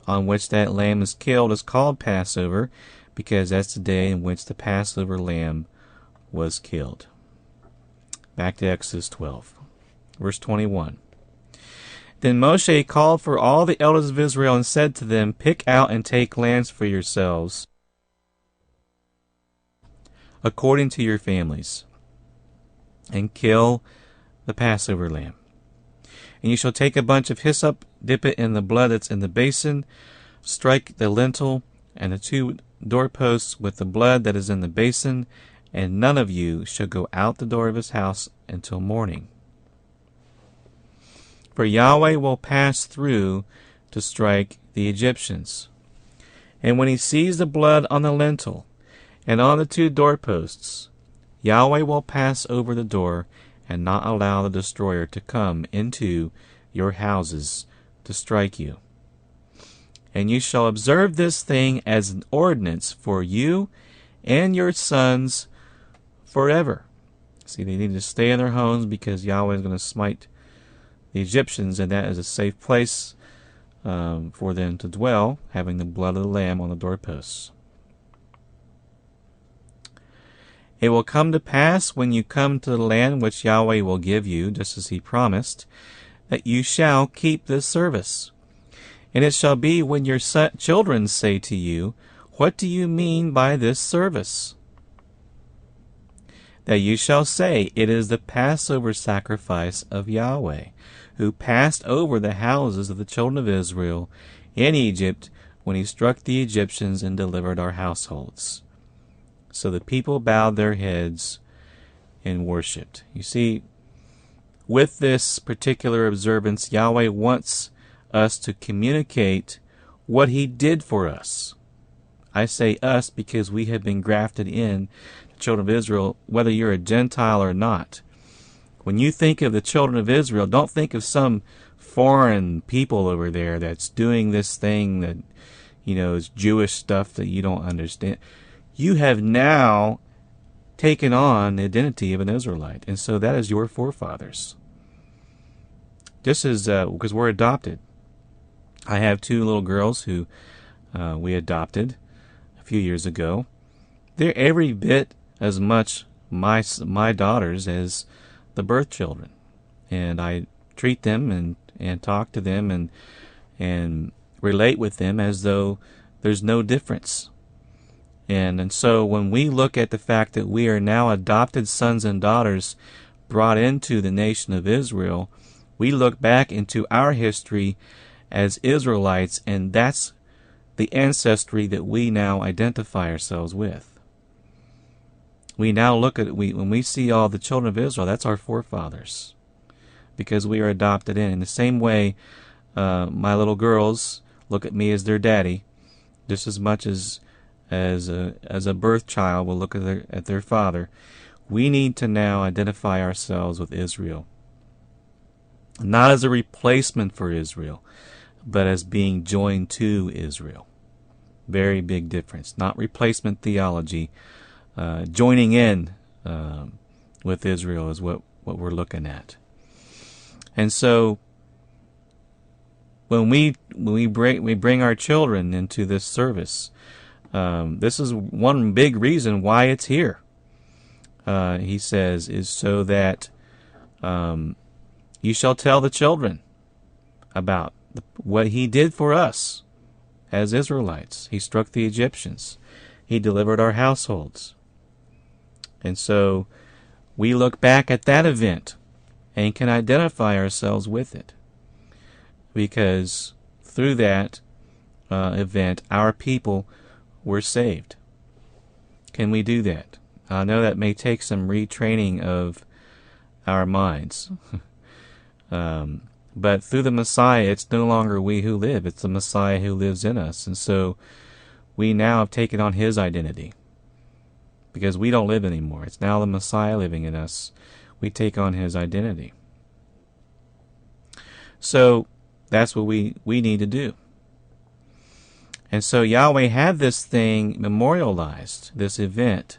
on which that lamb is killed is called Passover because that's the day in which the Passover lamb was killed. Back to Exodus 12, verse 21. Then Moshe called for all the elders of Israel and said to them, pick out and take lambs for yourselves according to your families, and kill the Passover lamb. And you shall take a bunch of hyssop, dip it in the blood that's in the basin, strike the lintel and the 2 doorposts with the blood that is in the basin, and none of you shall go out the door of his house until morning. For Yahweh will pass through to strike the Egyptians. And when he sees the blood on the lintel and on the 2 doorposts, Yahweh will pass over the door and not allow the destroyer to come into your houses to strike you. And you shall observe this thing as an ordinance for you and your sons forever. See, they need to stay in their homes because Yahweh is going to smite the Egyptians, and that is a safe place for them to dwell, having the blood of the Lamb on the doorposts. It will come to pass when you come to the land which Yahweh will give you, just as he promised, that you shall keep this service. And it shall be when your children say to you, what do you mean by this service? That you shall say, it is the Passover sacrifice of Yahweh, who passed over the houses of the children of Israel in Egypt when he struck the Egyptians and delivered our households. So the people bowed their heads and worshipped. You see, with this particular observance, Yahweh wants us to communicate what he did for us. I say us because we have been grafted in the children of Israel, whether you're a Gentile or not. When you think of the children of Israel, don't think of some foreign people over there that's doing this thing that, is Jewish stuff that you don't understand. You have now taken on the identity of an Israelite, and so that is your forefathers. Just as, because we're adopted. I have 2 little girls who we adopted a few years ago. They're every bit as much my daughters as the birth children, and I treat them and talk to them and relate with them as though there's no difference. And so when we look at the fact that we are now adopted sons and daughters brought into the nation of Israel, we look back into our history as Israelites, and that's the ancestry that we now identify ourselves with. We now look at when we see all the children of Israel, that's our forefathers, because we are adopted in the same way. My little girls look at me as their daddy, just as much as a birth child will look at their father. We need to now identify ourselves with Israel, not as a replacement for Israel, but as being joined to Israel. Very big difference. Not replacement theology. Joining in with Israel is what we're looking at. And so when we bring our children into this service, this is one big reason why it's here. He says, is so that you shall tell the children about what he did for us as Israelites. He struck the Egyptians. He delivered our households. And so we look back at that event and can identify ourselves with it, because through that event, our people were saved. Can we do that? I know that may take some retraining of our minds. But through the Messiah, it's no longer we who live. It's the Messiah who lives in us. And so we now have taken on his identity, because we don't live anymore. It's now the Messiah living in us. We take on his identity. So that's what we need to do. And so Yahweh had this thing memorialized, this event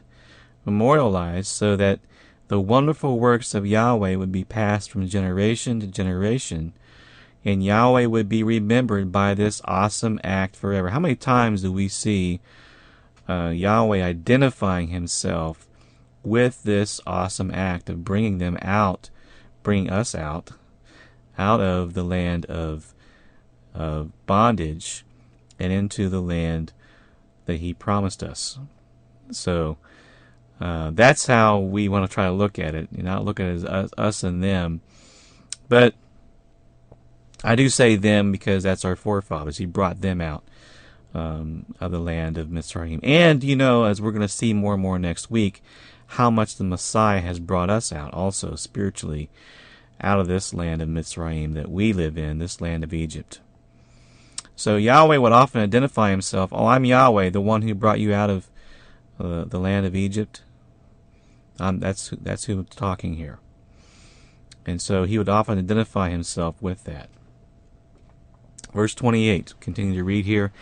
memorialized, so that the wonderful works of Yahweh would be passed from generation to generation, and Yahweh would be remembered by this awesome act forever. How many times do we see Yahweh identifying himself with this awesome act of bringing us out of the land of bondage and into the land that he promised us? So that's how we want to try to look at it. You're not looking at it as us and them. But I do say them because that's our forefathers. He brought them out of the land of Mitzrayim. And, as we're going to see more and more next week, how much the Messiah has brought us out also spiritually out of this land of Mitzrayim that we live in, this land of Egypt. So Yahweh would often identify himself, I'm Yahweh, the one who brought you out of the land of Egypt. That's who I'm talking here. And so he would often identify himself with that. Verse 28, continue to read here.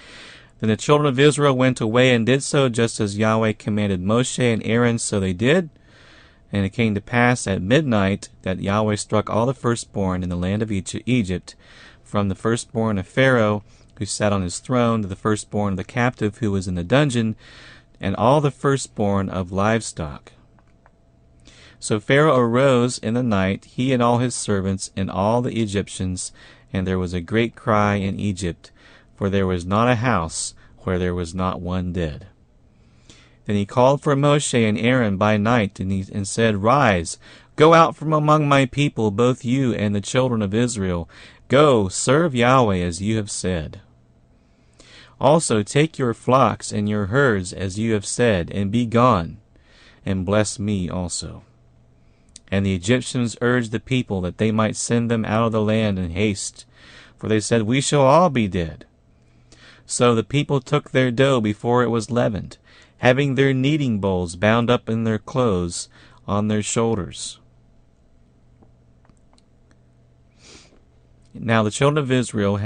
Then the children of Israel went away and did so just as Yahweh commanded Moshe and Aaron, so they did. And it came to pass at midnight that Yahweh struck all the firstborn in the land of Egypt, from the firstborn of Pharaoh, who sat on his throne, to the firstborn of the captive who was in the dungeon, and all the firstborn of livestock. So Pharaoh arose in the night, he and all his servants, and all the Egyptians, and there was a great cry in Egypt, for there was not a house where there was not one dead. Then he called for Moshe and Aaron by night, and said, Rise, go out from among my people, both you and the children of Israel. Go, serve Yahweh as you have said. Also take your flocks and your herds as you have said, and be gone, and bless me also. And the Egyptians urged the people that they might send them out of the land in haste, for they said, We shall all be dead. So the people took their dough before it was leavened, having their kneading bowls bound up in their clothes on their shoulders. Now the children of Israel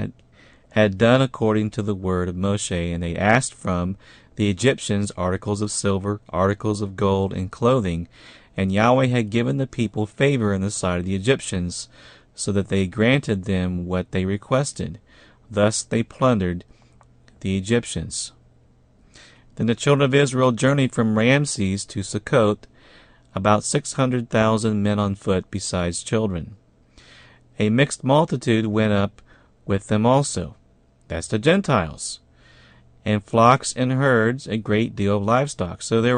had done according to the word of Moshe, and they asked from the Egyptians articles of silver, articles of gold, and clothing, and Yahweh had given the people favor in the sight of the Egyptians, so that they granted them what they requested. Thus they plundered the Egyptians. Then the children of Israel journeyed from Ramses to Succoth, about 600,000 men on foot, besides children. A mixed multitude went up with them also. That's the Gentiles. And flocks and herds, a great deal of livestock. So there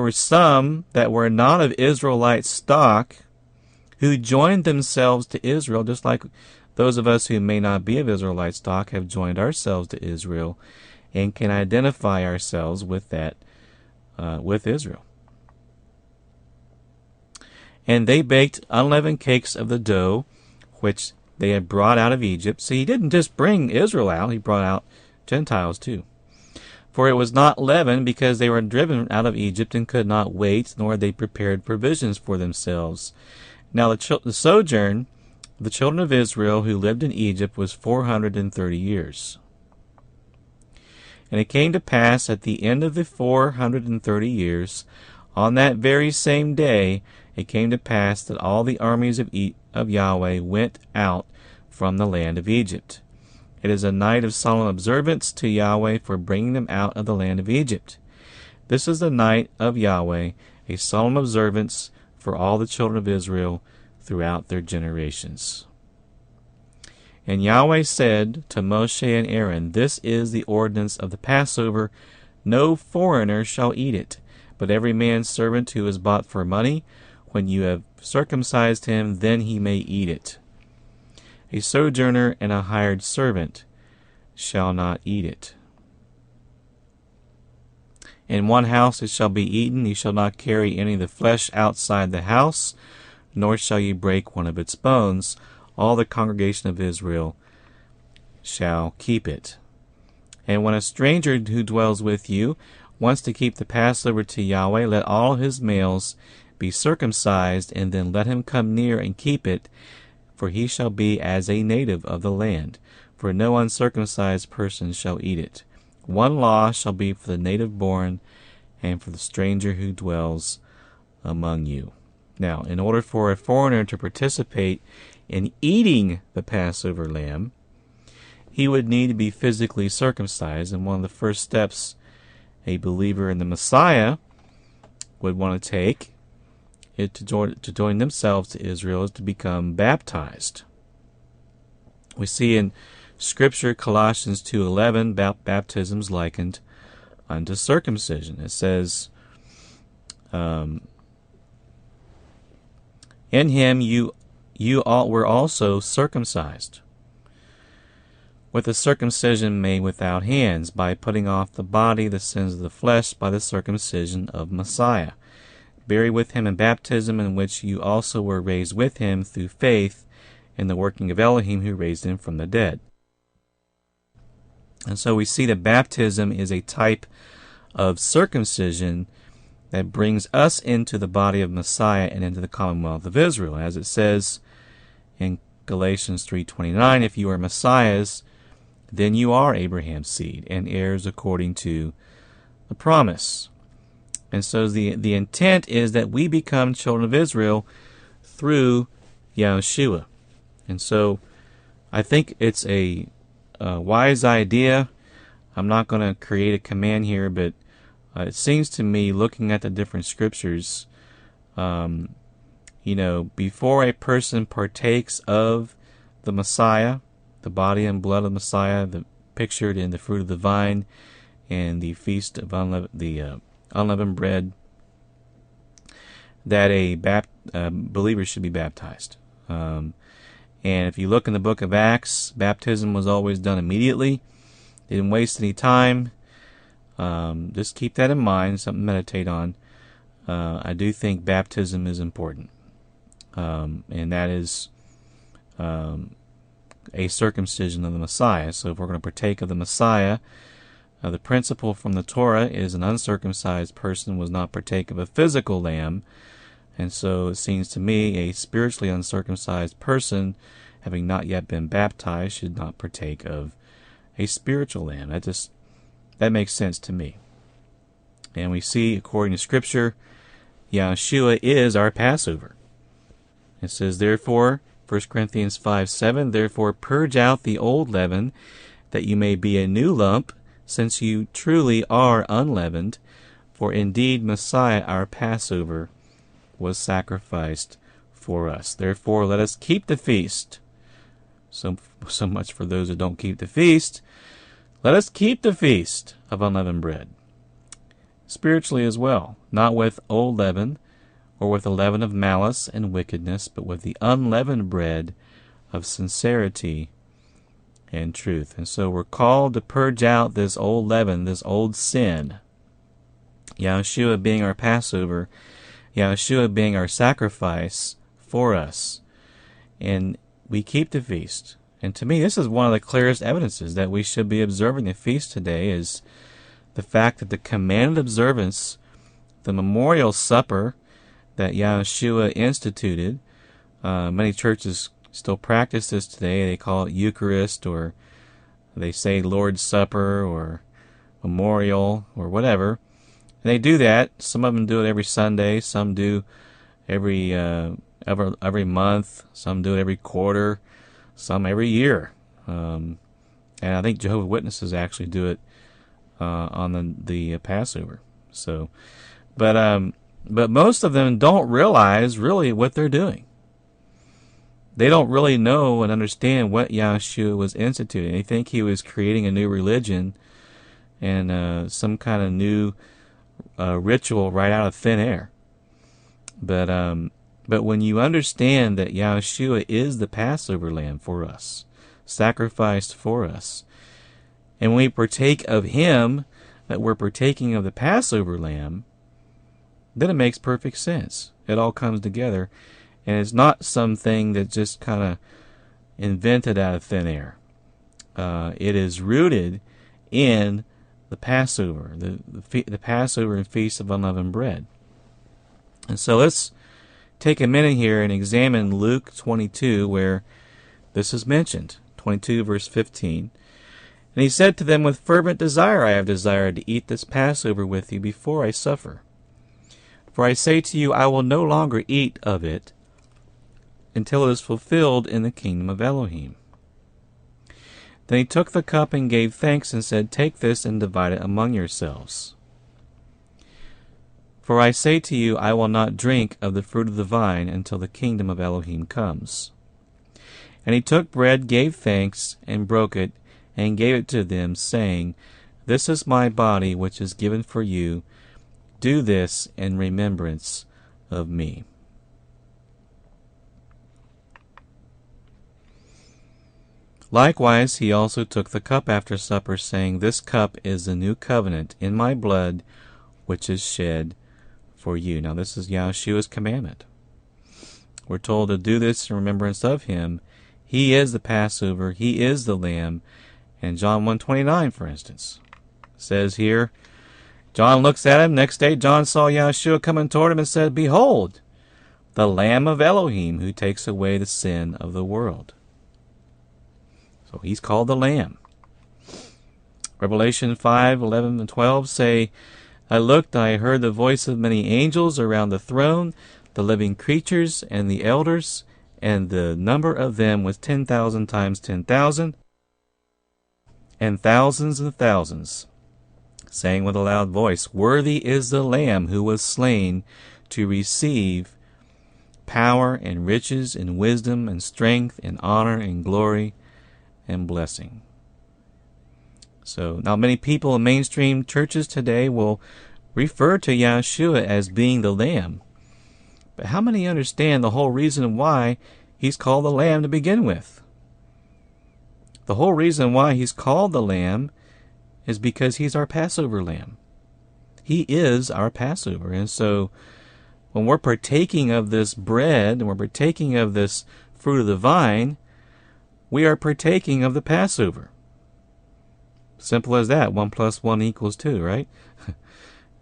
were some that were not of Israelite stock who joined themselves to Israel, just like those of us who may not be of Israelite stock have joined ourselves to Israel and can identify ourselves with that, with Israel. And they baked unleavened cakes of the dough, which they had brought out of Egypt. So he didn't just bring Israel out, he brought out Gentiles too. For it was not leavened, because they were driven out of Egypt and could not wait, nor had they prepared provisions for themselves. Now the sojourn The children of Israel who lived in Egypt was 430 years. And it came to pass at the end of the 430 years, on that very same day, it came to pass that all the armies of Yahweh went out from the land of Egypt. It is a night of solemn observance to Yahweh for bringing them out of the land of Egypt. This is the night of Yahweh, a solemn observance for all the children of Israel throughout their generations. And Yahweh said to Moshe and Aaron, This is the ordinance of the Passover. No foreigner shall eat it, but every man's servant who is bought for money, when you have circumcised him, then he may eat it. A sojourner and a hired servant shall not eat it. In one house it shall be eaten. You shall not carry any of the flesh outside the house, nor shall you break one of its bones. All the congregation of Israel shall keep it. And when a stranger who dwells with you wants to keep the Passover to Yahweh, let all his males be circumcised, and then let him come near and keep it, for he shall be as a native of the land. For no uncircumcised person shall eat it. One law shall be for the native born and for the stranger who dwells among you. Now, in order for a foreigner to participate in eating the Passover lamb, he would need to be physically circumcised, and one of the first steps a believer in the Messiah would want to take to join themselves to Israel is to become baptized. We see in Scripture, Colossians 2:11, baptisms likened unto circumcision. It says, in him you all were also circumcised, with a circumcision made without hands, by putting off the body the sins of the flesh by the circumcision of Messiah, buried with him in baptism, in which you also were raised with him through faith in the working of Elohim who raised him from the dead. And so we see that baptism is a type of circumcision that brings us into the body of Messiah and into the commonwealth of Israel. As it says in Galatians 3:29, if you are Messiah's, then you are Abraham's seed and heirs according to the promise. And so the intent is that we become children of Israel through Yahushua. And so I think it's a wise idea. I'm not going to create a command here, but it seems to me, looking at the different scriptures, before a person partakes of the Messiah, the body and blood of Messiah, pictured in the fruit of the vine and the feast of unleavened bread, that a believer should be baptized. And if you look in the book of Acts, baptism was always done immediately. They didn't waste any time. Just keep that in mind, something to meditate on. I do think baptism is important. And that is a circumcision of the Messiah. So if we're going to partake of the Messiah, the principle from the Torah is an uncircumcised person was not partake of a physical lamb. And so it seems to me a spiritually uncircumcised person, having not yet been baptized, should not partake of a spiritual lamb. That makes sense to me. And we see, according to Scripture, Yahushua is our Passover. It says, therefore, 1 Corinthians 5:7, therefore purge out the old leaven, that you may be a new lump, since you truly are unleavened. For indeed Messiah, our Passover, was sacrificed for us. Therefore, let us keep the feast. So much for those who don't keep the feast. Let us keep the feast of unleavened bread, spiritually as well, not with old leaven, or with the leaven of malice and wickedness, but with the unleavened bread of sincerity and truth. And so we're called to purge out this old leaven, this old sin. Yahushua being our Passover, Yahushua being our sacrifice for us. And we keep the feast. And to me, this is one of the clearest evidences that we should be observing the feast today, is the fact that the commanded observance, the memorial supper that Yahushua instituted, many churches still practice this today. They call it Eucharist, or they say Lord's Supper, or Memorial, or whatever. And they do that. Some of them do it every Sunday. Some do every month. Some do it every quarter. Some every year. And I think Jehovah's Witnesses actually do it on the Passover. So, but most of them don't realize really what they're doing. They don't really know and understand what Yahshua was instituting. They think he was creating a new religion and some kind of new ritual right out of thin air. But when you understand that Yahshua is the Passover lamb for us, sacrificed for us, and when we partake of him, that we're partaking of the Passover lamb, then it makes perfect sense. It all comes together, and it's not something that's just kind of invented out of thin air. It is rooted in the Passover, the Passover and Feast of Unleavened Bread. And so let's take a minute here and examine Luke 22, where this is mentioned. 22 verse 15. And he said to them, with fervent desire I have desired to eat this Passover with you before I suffer. For I say to you, I will no longer eat of it until it is fulfilled in the kingdom of Elohim. Then he took the cup and gave thanks and said, take this and divide it among yourselves. For I say to you, I will not drink of the fruit of the vine until the kingdom of Elohim comes. And he took bread, gave thanks, and broke it, and gave it to them, saying, this is my body, which is given for you. Do this in remembrance of me. Likewise, he also took the cup after supper, saying, this cup is the new covenant in my blood, which is shed for you. Now, this is Yahshua's commandment. We're told to do this in remembrance of him. He is the Passover. He is the Lamb. And John 1:29, for instance, says here, John looks at him. Next day, John saw Yahshua coming toward him and said, behold, the Lamb of Elohim who takes away the sin of the world. So he's called the Lamb. Revelation 5:11 and 12 say, I looked, I heard the voice of many angels around the throne, the living creatures and the elders, and the number of them was 10,000 times 10,000, and thousands, saying with a loud voice, worthy is the Lamb who was slain to receive power and riches and wisdom and strength and honor and glory and blessing. So now many people in mainstream churches today will refer to Yahshua as being the Lamb. But how many understand the whole reason why he's called the Lamb to begin with? The whole reason why he's called the Lamb is because he's our Passover Lamb. He is our Passover. And so when we're partaking of this bread and we're partaking of this fruit of the vine, we are partaking of the Passover. Simple as that. 1 + 1 = 2, right?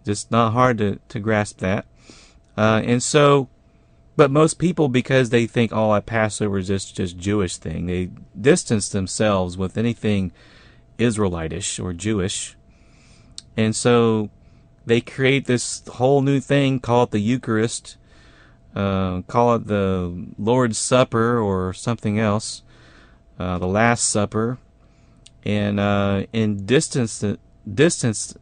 Just not hard to grasp that. And so, but most people, because they think, oh, Passover is just Jewish thing, they distance themselves with anything Israelitish or Jewish. And so they create this whole new thing, call it the Eucharist, call it the Lord's Supper or something else, the Last Supper, and distance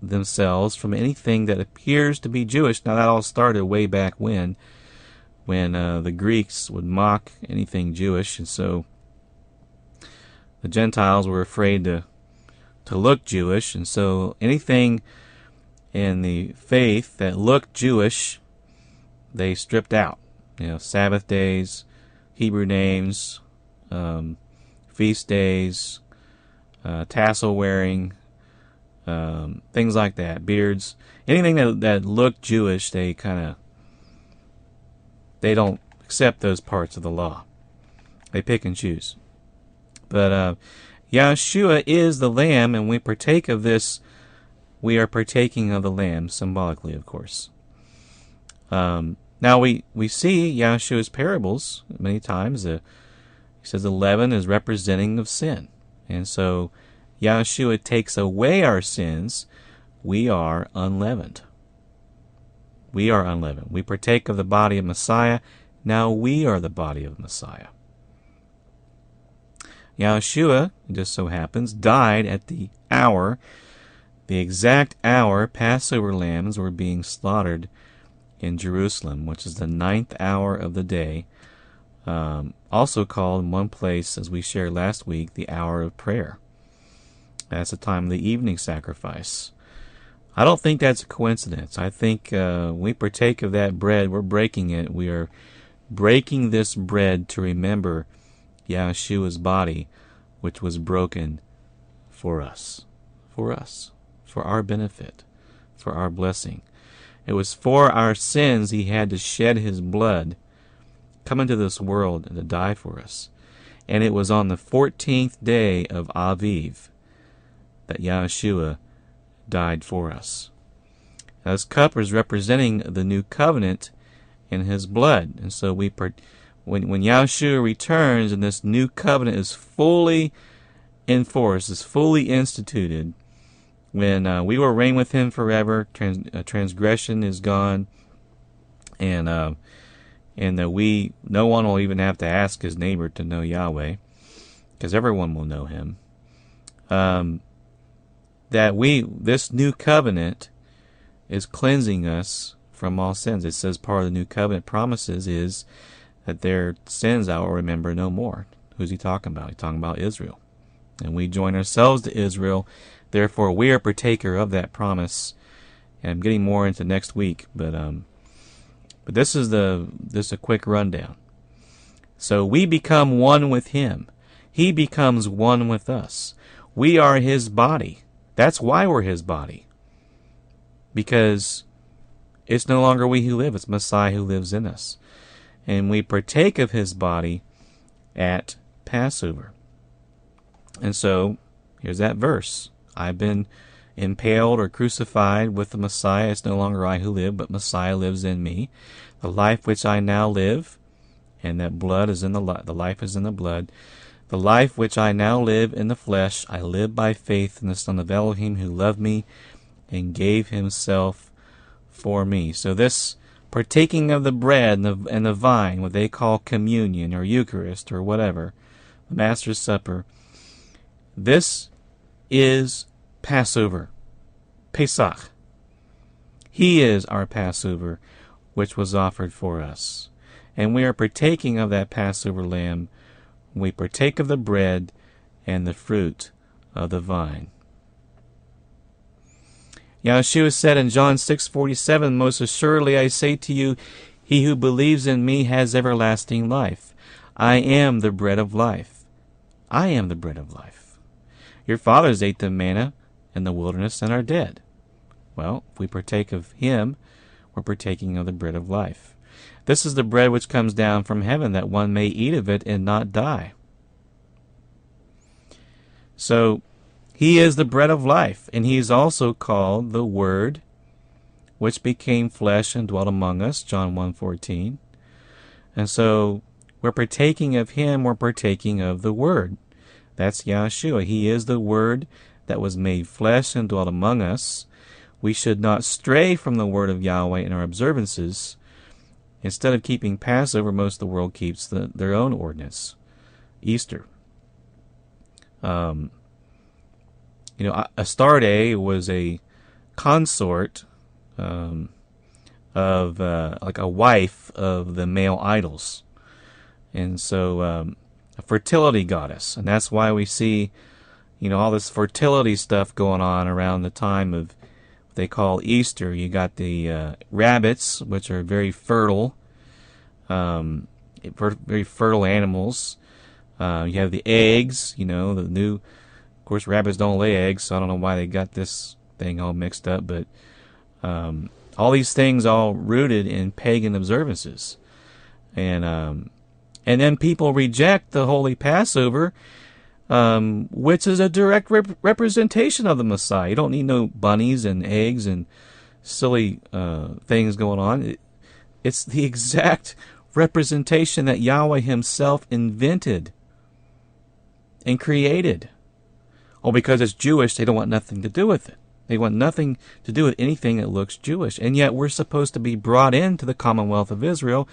themselves from anything that appears to be Jewish. Now, that all started way back when the Greeks would mock anything Jewish, and so the Gentiles were afraid to look Jewish, and so anything in the faith that looked Jewish, they stripped out. Sabbath days, Hebrew names, feast days, tassel wearing, things like that, beards, anything that looked Jewish, they don't accept those parts of the law. They pick and choose. But Yahshua is the Lamb, and we partake of this. We are partaking of the Lamb, symbolically, of course. Now we see Yahshua's parables many times. He says the leaven is representing of sin. And so Yahshua takes away our sins. We are unleavened. We are unleavened. We partake of the body of Messiah. Now we are the body of Messiah. Yahshua, it just so happens, died at the exact hour Passover lambs were being slaughtered in Jerusalem, which is the 9th hour of the day, also called in one place, as we shared last week, the hour of prayer. That's the time of the evening sacrifice. I don't think that's a coincidence. I think we partake of that bread, we're breaking it. We are breaking this bread to remember Yahshua's body, which was broken for us, for our benefit, for our blessing. It was for our sins he had to shed his blood, come into this world and to die for us. And it was on the 14th day of Aviv that Yahshua died for us. Now, this cup is representing the new covenant in his blood. And so when Yahshua returns and this new covenant is fully enforced, is fully instituted, when we will reign with him forever, transgression is gone, and that no one will even have to ask his neighbor to know Yahweh, because everyone will know him. This new covenant is cleansing us from all sins. It says part of the new covenant promises is that their sins I will remember no more. Who's he talking about? He's talking about Israel. And we join ourselves to Israel. Therefore, we are partaker of that promise. And I'm getting more into next week, but this is a quick rundown. So we become one with him. He becomes one with us. We are his body. That's why we're his body. Because it's no longer we who live, it's Messiah who lives in us. And we partake of his body at Passover. And so, here's that verse. I've been impaled or crucified with the Messiah. It's no longer I who live, but Messiah lives in me. The life which I now live, and that blood is in the life is in the blood. The life which I now live in the flesh, I live by faith in the Son of Elohim who loved me and gave himself for me. So this partaking of the bread and the vine, what they call communion or Eucharist or whatever, the Master's Supper, this is Passover, Pesach. He is our Passover, which was offered for us. And we are partaking of that Passover lamb. We partake of the bread and the fruit of the vine. Yahshua said in John 6:47, Most assuredly I say to you, he who believes in me has everlasting life. I am the bread of life. I am the bread of life. Your fathers ate the manna in the wilderness and are dead. Well, if we partake of him, we're partaking of the bread of life. This is the bread which comes down from heaven, that one may eat of it and not die. So, he is the bread of life, and he is also called the Word, which became flesh and dwelt among us, John 1:14. And so, we're partaking of him, we're partaking of the Word. That's Yahshua. He is the Word that was made flesh and dwelt among us. We should not stray from the Word of Yahweh in our observances. Instead of keeping Passover, most of the world keeps their own ordinance, Easter. Astarte was a consort of like a wife of the male idols, and so a fertility goddess, and that's why we see, all this fertility stuff going on around the time of what they call Easter. You got the rabbits, which are very fertile animals. You have the eggs, of course, rabbits don't lay eggs, so I don't know why they got this thing all mixed up, but all these things all rooted in pagan observances. And then people reject the Holy Passover, which is a direct representation of the Messiah. You don't need no bunnies and eggs and silly things going on. It's the exact representation that Yahweh himself invented and created. Well, because it's Jewish, they don't want nothing to do with it. They want nothing to do with anything that looks Jewish. And yet we're supposed to be brought into the commonwealth of Israel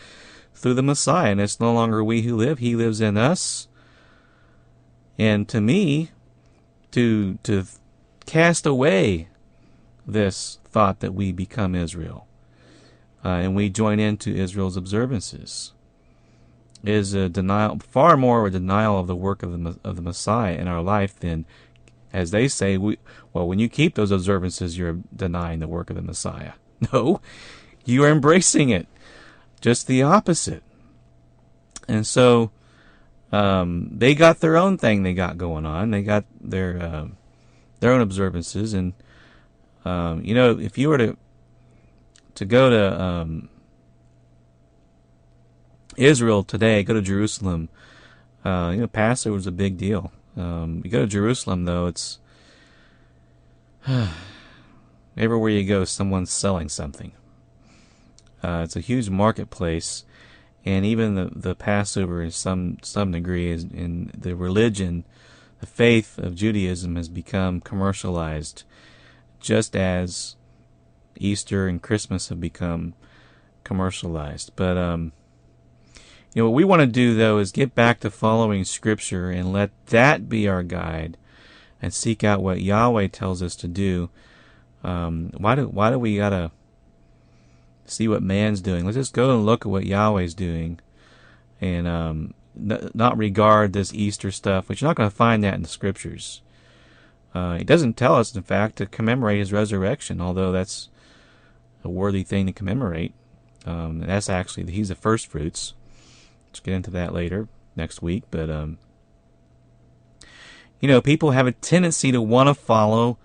through the Messiah. And it's no longer we who live. He lives in us. And to me, to cast away this thought that we become Israel and we join into Israel's observances is a denial, far more a denial of the work of the Messiah in our life than, as they say, when you keep those observances, you're denying the work of the Messiah. No, you are embracing it. Just the opposite. And so they got their own thing they got going on. They got their own observances. And, if you were to go to Israel today, go to Jerusalem, Passover is a big deal. You go to Jerusalem, though, it's everywhere you go, someone's selling something. It's a huge marketplace, and even the Passover, in some degree, is in the religion, the faith of Judaism has become commercialized, just as Easter and Christmas have become commercialized. But what we want to do, though, is get back to following Scripture and let that be our guide, and seek out what Yahweh tells us to do. Why do we gotta see what man's doing? Let's just go and look at what Yahweh's doing, and not regard this Easter stuff, which you're not going to find that in the Scriptures. He doesn't tell us, in fact, to commemorate his resurrection, although that's a worthy thing to commemorate. That's actually, he's the first fruits. Let's get into that later, next week. But, people have a tendency to want to follow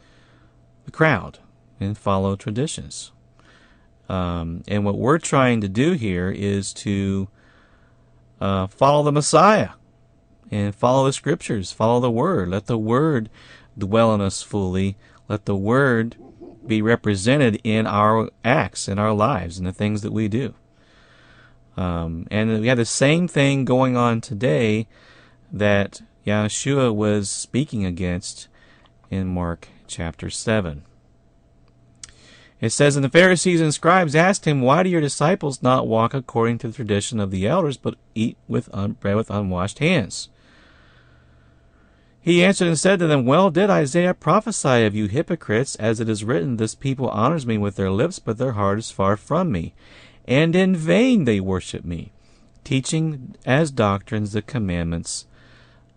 the crowd and follow traditions. And what we're trying to do here is to follow the Messiah and follow the Scriptures, follow the Word. Let the Word dwell in us fully. Let the Word be represented in our acts, in our lives, in the things that we do. And we have the same thing going on today that Yahshua was speaking against in Mark chapter 7. It says, "And the Pharisees and scribes asked him, 'Why do your disciples not walk according to the tradition of the elders, but eat with bread with unwashed hands?' He answered and said to them, 'Well did Isaiah prophesy of you hypocrites, as it is written, This people honors me with their lips, but their heart is far from me. And in vain they worship me, teaching as doctrines the commandments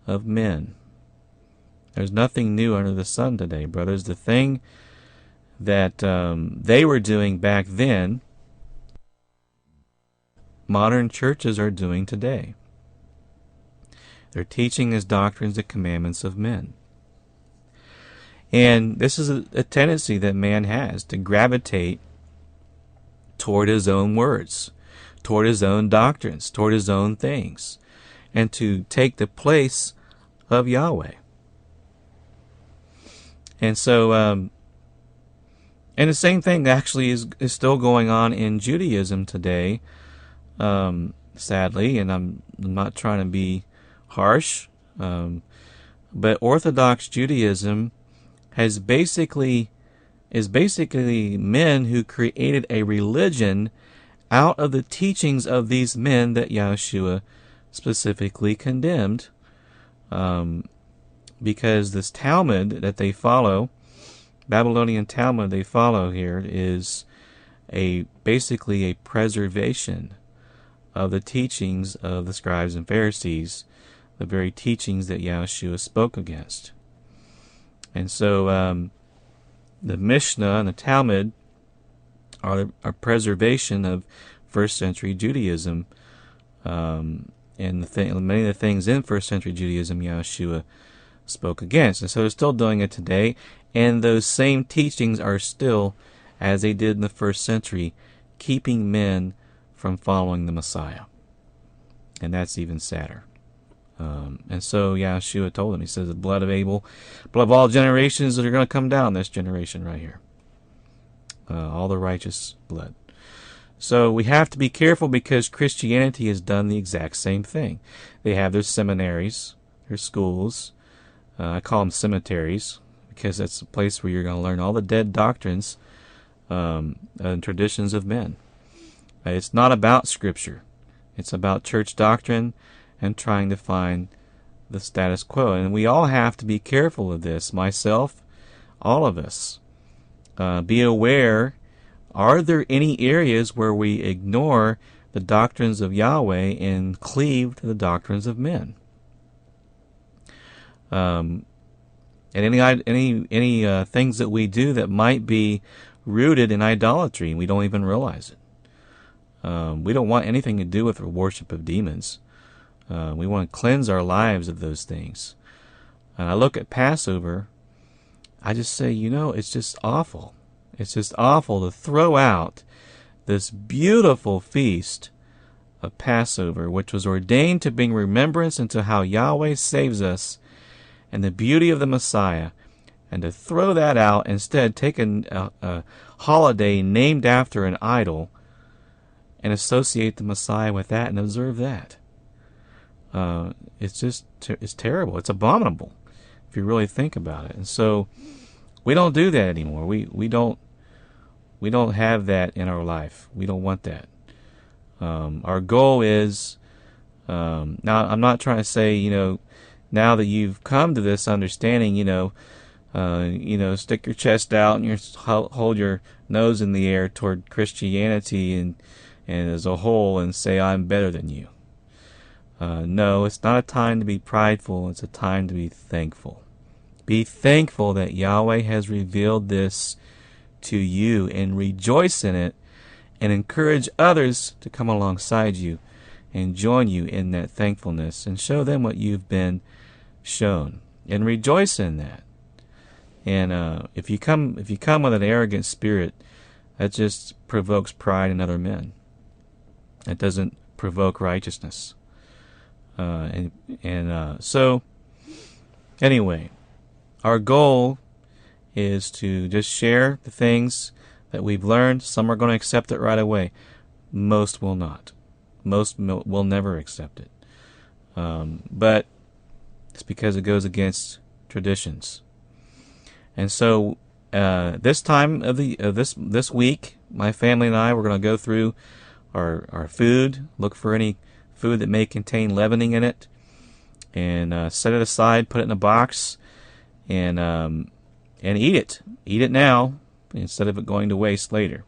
of men.'" There's nothing new under the sun today, brothers. The thing that they were doing back then, modern churches are doing today. They're teaching as doctrines the commandments of men. And this is a tendency that man has to gravitate toward his own words, toward his own doctrines, toward his own things, and to take the place of Yahweh. And so, and the same thing actually is still going on in Judaism today, sadly, and I'm not trying to be harsh, but Orthodox Judaism is basically men who created a religion out of the teachings of these men that Yahshua specifically condemned, because this Talmud that they follow, Babylonian Talmud they follow here, is basically a preservation of the teachings of the scribes and Pharisees, the very teachings that Yahshua spoke against. And so the Mishnah and the Talmud are a preservation of first century Judaism, and many of the things in first century Judaism Yahshua spoke against. And so they're still doing it today, and those same teachings are still, as they did in the first century, keeping men from following the Messiah. And that's even sadder. And so Yahshua told them, he says, the blood of Abel, blood of all generations that are going to come down, this generation right here. All the righteous blood. So we have to be careful, because Christianity has done the exact same thing. They have their seminaries, their schools, I call them cemeteries because that's a place where you're going to learn all the dead doctrines and traditions of men. It's not about Scripture. It's about church doctrine and trying to find the status quo. And we all have to be careful of this, myself, all of us. Be aware, are there any areas where we ignore the doctrines of Yahweh and cleave to the doctrines of men? And any things that we do that might be rooted in idolatry, and we don't even realize it. We don't want anything to do with the worship of demons. We want to cleanse our lives of those things. And I look at Passover, I just say, it's just awful. It's just awful to throw out this beautiful feast of Passover, which was ordained to bring remembrance into how Yahweh saves us and the beauty of the Messiah, and to throw that out, instead take a holiday named after an idol and associate the Messiah with that and observe that. It's terrible. It's abominable if you really think about it. And so we don't do that anymore. We don't have that in our life. We don't want that. Our goal is, now I'm not trying to say, now that you've come to this understanding, stick your chest out and hold your nose in the air toward Christianity and as a whole and say, I'm better than you. No, it's not a time to be prideful. It's a time to be thankful. Be thankful that Yahweh has revealed this to you and rejoice in it, and encourage others to come alongside you and join you in that thankfulness and show them what you've been shown, and rejoice in that. And if you come with an arrogant spirit, that just provokes pride in other men. It doesn't provoke righteousness. So anyway, our goal is to just share the things that we've learned. Some are going to accept it right away. Most will not. Most will never accept it. But it's because it goes against traditions. And so this time of this week, my family and I, we're going to go through our food, look for any food that may contain leavening in it, and set it aside, put it in a box, and eat it. Eat it now instead of it going to waste later.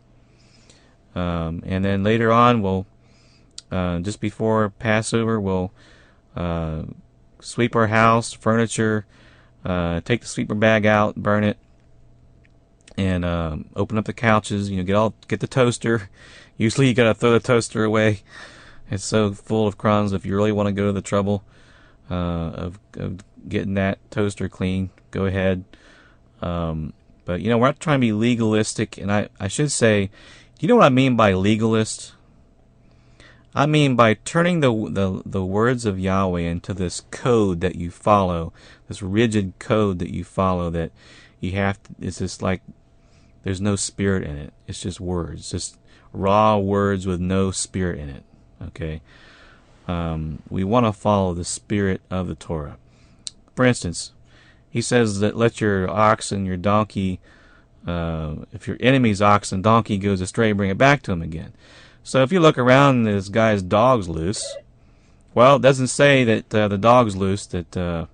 And then later on, we'll just before Passover, we'll sweep our house, furniture, take the sweeper bag out, burn it, and open up the couches. Get the toaster. Usually, you gotta throw the toaster away. It's so full of crumbs. If you really want to go to the trouble of getting that toaster clean, go ahead. But we're not trying to be legalistic, and I should say, you know what I mean by legalist? I mean by turning the words of Yahweh into this code that you follow, this rigid code that you follow that you have to, it's just like there's no spirit in it. It's just words, just raw words with no spirit in it. Okay? We want to follow the spirit of the Torah. For instance, he says that let your ox and your donkey, if your enemy's ox and donkey goes astray, bring it back to him again. So if you look around and this guy's dog's loose, well, it doesn't say that the dog's loose, that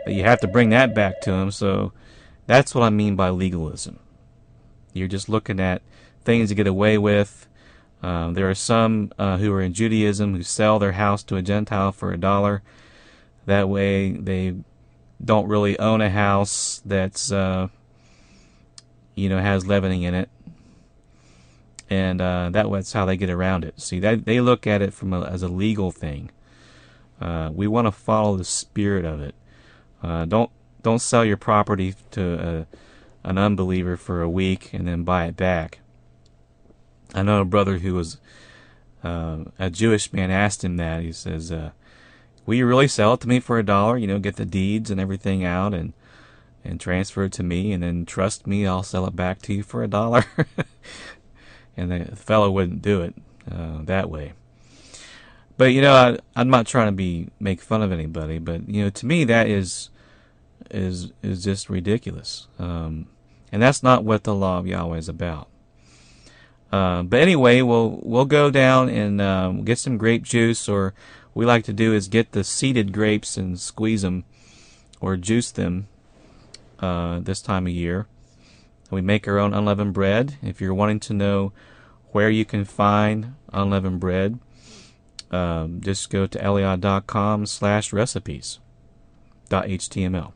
you have to bring that back to him. So that's what I mean by legalism. You're just looking at things to get away with. There are some who are in Judaism who sell their house to a Gentile for $1. That way they don't really own a house that's has leavening in it. And that's how they get around it. See, they look at it as a legal thing. We want to follow the spirit of it. Don't sell your property to an unbeliever for a week and then buy it back. I know a brother who was a Jewish man asked him that. He says, "Will you really sell it to me for $1? Get the deeds and everything out and transfer it to me, and then trust me, I'll sell it back to you for $1." And the fellow wouldn't do it that way. But I'm not trying to make fun of anybody. But to me, that is is just ridiculous. And that's not what the law of Yahweh is about. But anyway, we'll go down and get some grape juice, or what we like to do is get the seeded grapes and squeeze them or juice them this time of year. We make our own unleavened bread. If you're wanting to know where you can find unleavened bread, just go to EliYah.com/recipes.html.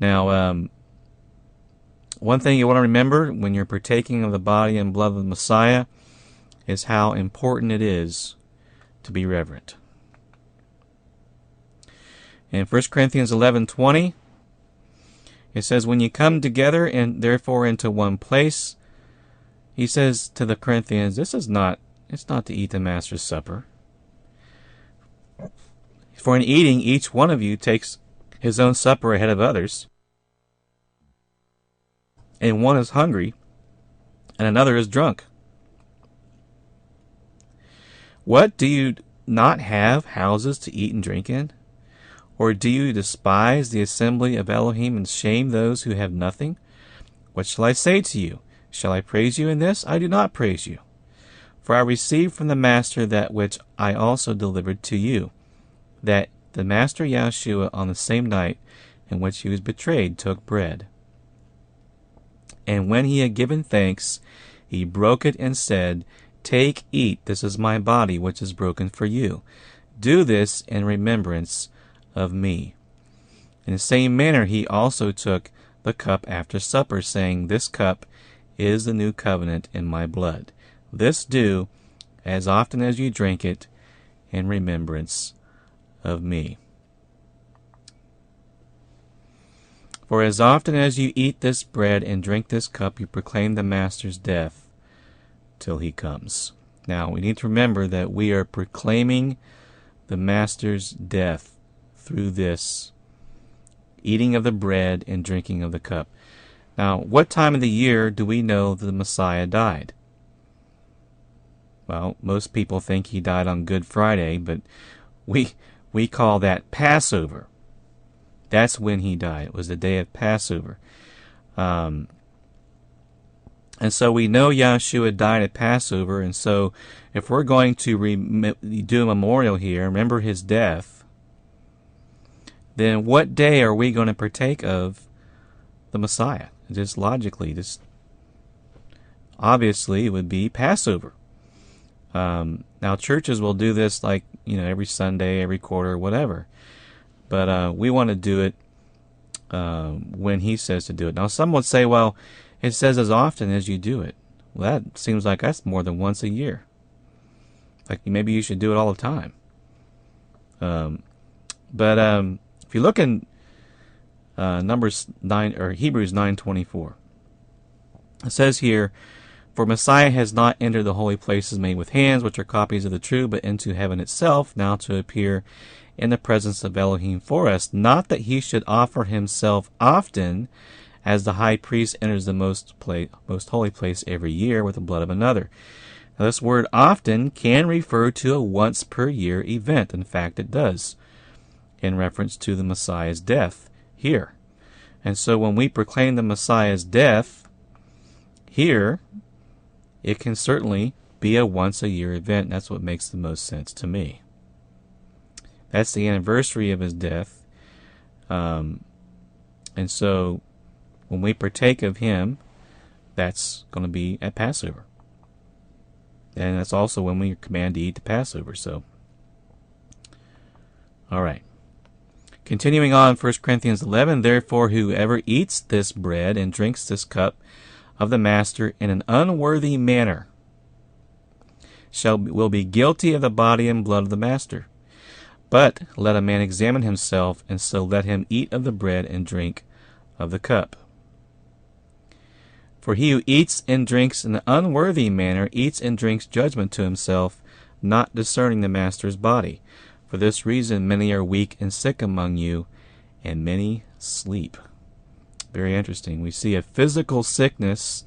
Now, one thing you want to remember when you're partaking of the body and blood of the Messiah is how important it is to be reverent. In 1 Corinthians 11:20, it says, when you come together and therefore into one place, he says to the Corinthians, it's not to eat the Master's Supper. For in eating, each one of you takes his own supper ahead of others, and one is hungry, and another is drunk. What, do you not have houses to eat and drink in? Or do you despise the assembly of Elohim and shame those who have nothing? What shall I say to you? Shall I praise you in this? I do not praise you. For I received from the Master that which I also delivered to you, that the Master Yahshua on the same night in which he was betrayed took bread. And when he had given thanks, he broke it and said, take, eat, this is my body which is broken for you. Do this in remembrance of me. In the same manner he also took the cup after supper, saying, this cup is the new covenant in my blood. This do, as often as you drink it, in remembrance of me. For as often as you eat this bread and drink this cup, you proclaim the Master's death till he comes. Now, we need to remember that we are proclaiming the Master's death through this eating of the bread and drinking of the cup. Now, what time of the year do we know that the Messiah died? Well, most people think he died on Good Friday, but we call that Passover. That's when he died. It was the day of Passover. And so we know Yahshua died at Passover, and so if we're going to do a memorial here, remember his death, then what day are we going to partake of the Messiah? Just logically, obviously it would be Passover. Now churches will do this like, every Sunday, every quarter, whatever. But we want to do it when he says to do it. Now some would say, well, it says as often as you do it. Well, that seems like that's more than once a year. Like maybe you should do it all the time. But if you look in Hebrews 9:24, it says here, for Messiah has not entered the holy places made with hands, which are copies of the true, but into heaven itself, now to appear in the presence of Elohim for us, not that he should offer himself often, as the high priest enters the most holy place every year with the blood of another. Now this word often can refer to a once per year event. In fact, it does, in reference to the Messiah's death here. And so when we proclaim the Messiah's death here, it can certainly be a once a year event. That's what makes the most sense to me. That's the anniversary of his death. And so when we partake of him, that's going to be at Passover. And that's also when we are commanded to eat the Passover. So, all right. Continuing on, 1 Corinthians 11, therefore whoever eats this bread and drinks this cup of the Master in an unworthy manner will be guilty of the body and blood of the Master. But let a man examine himself, and so let him eat of the bread and drink of the cup. For he who eats and drinks in an unworthy manner eats and drinks judgment to himself, not discerning the Master's body. For this reason many are weak and sick among you, and many sleep. Very interesting. We see a physical sickness,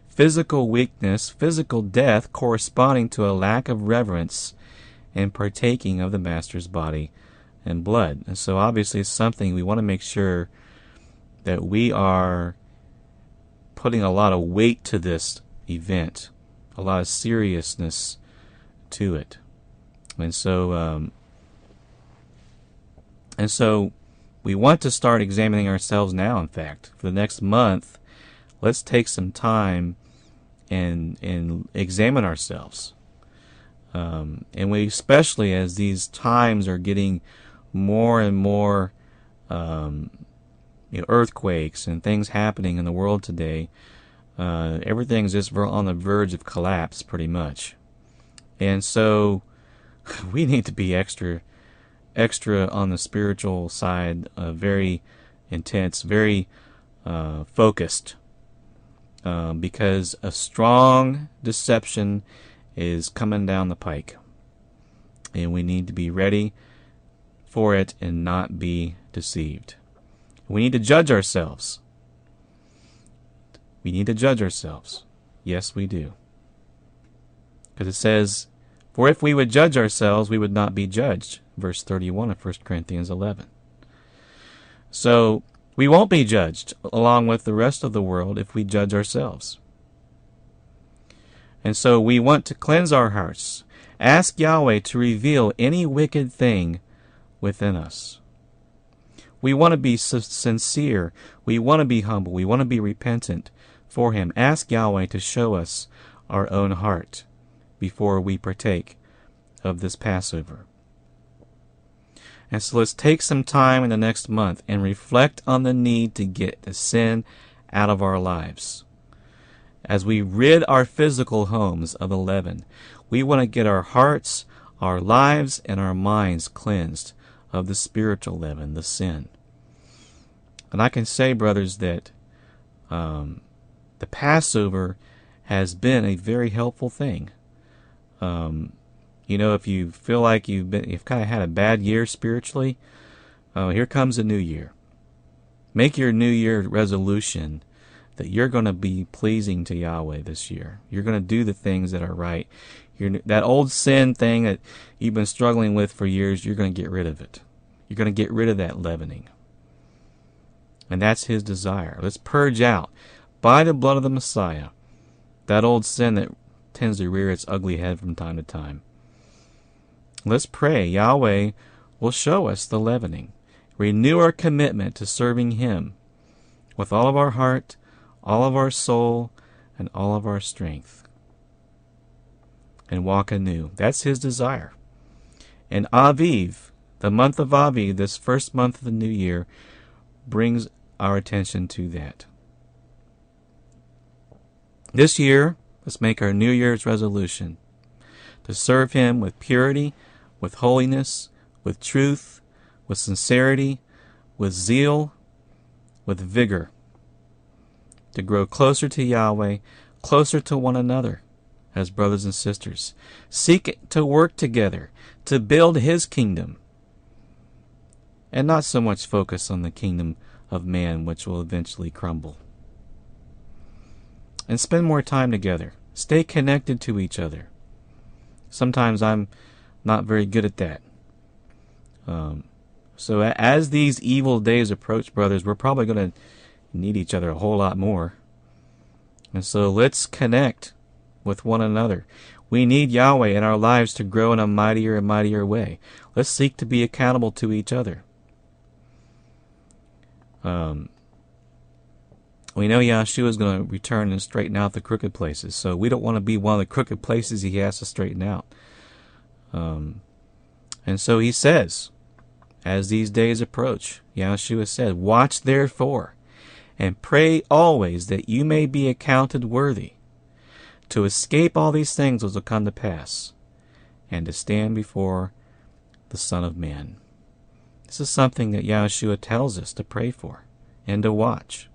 physical weakness, physical death corresponding to a lack of reverence and partaking of the Master's body and blood. And so obviously it's something we want to make sure that we are putting a lot of weight to this event, a lot of seriousness to it. And so we want to start examining ourselves now, in fact. For the next month, let's take some time and examine ourselves. And we, especially as these times are getting more and more earthquakes and things happening in the world today, everything's just on the verge of collapse pretty much. And so we need to be extra on the spiritual side, very intense, very focused, because a strong deception is coming down the pike, and we need to be ready for it and not be deceived. We need to judge ourselves. We need to judge ourselves. Yes, we do. Because it says, "For if we would judge ourselves, we would not be judged." Verse 31 of 1 Corinthians 11. So we won't be judged along with the rest of the world if we judge ourselves. And so we want to cleanse our hearts. Ask Yahweh to reveal any wicked thing within us. We want to be sincere. We want to be humble. We want to be repentant for Him. Ask Yahweh to show us our own heart before we partake of this Passover. And so let's take some time in the next month and reflect on the need to get the sin out of our lives. As we rid our physical homes of the leaven, we want to get our hearts, our lives, and our minds cleansed of the spiritual leaven, the sin. And I can say, brothers, that the Passover has been a very helpful thing. If you feel like you've kind of had a bad year spiritually, here comes a new year. Make your New Year resolution that you're going to be pleasing to Yahweh this year. You're going to do the things that are right. That old sin thing that you've been struggling with for years, you're going to get rid of it. You're going to get rid of that leavening. And that's His desire. Let's purge out, by the blood of the Messiah, that old sin that tends to rear its ugly head from time to time. Let's pray Yahweh will show us the leavening. Renew our commitment to serving Him with all of our heart, all of our soul, and all of our strength. And walk anew. That's His desire. And Aviv, the month of Aviv, this first month of the new year, brings our attention to that. This year, let's make our New Year's resolution to serve Him with purity, with holiness, with truth, with sincerity, with zeal, with vigor, to grow closer to Yahweh, closer to one another as brothers and sisters. Seek to work together to build His kingdom, and not so much focus on the kingdom of man, which will eventually crumble. And spend more time together. Stay connected to each other. Sometimes I'm not very good at that. So as these evil days approach, brothers, we're probably going to need each other a whole lot more. And so let's connect with one another. We need Yahweh in our lives to grow in a mightier and mightier way. Let's seek to be accountable to each other. We know Yahshua is going to return and straighten out the crooked places, so we don't want to be one of the crooked places He has to straighten out. And so He says, as these days approach, Yahshua said, "Watch therefore, and pray always that you may be accounted worthy to escape all these things which will come to pass, and to stand before the Son of Man." This is something that Yahshua tells us to pray for and to watch.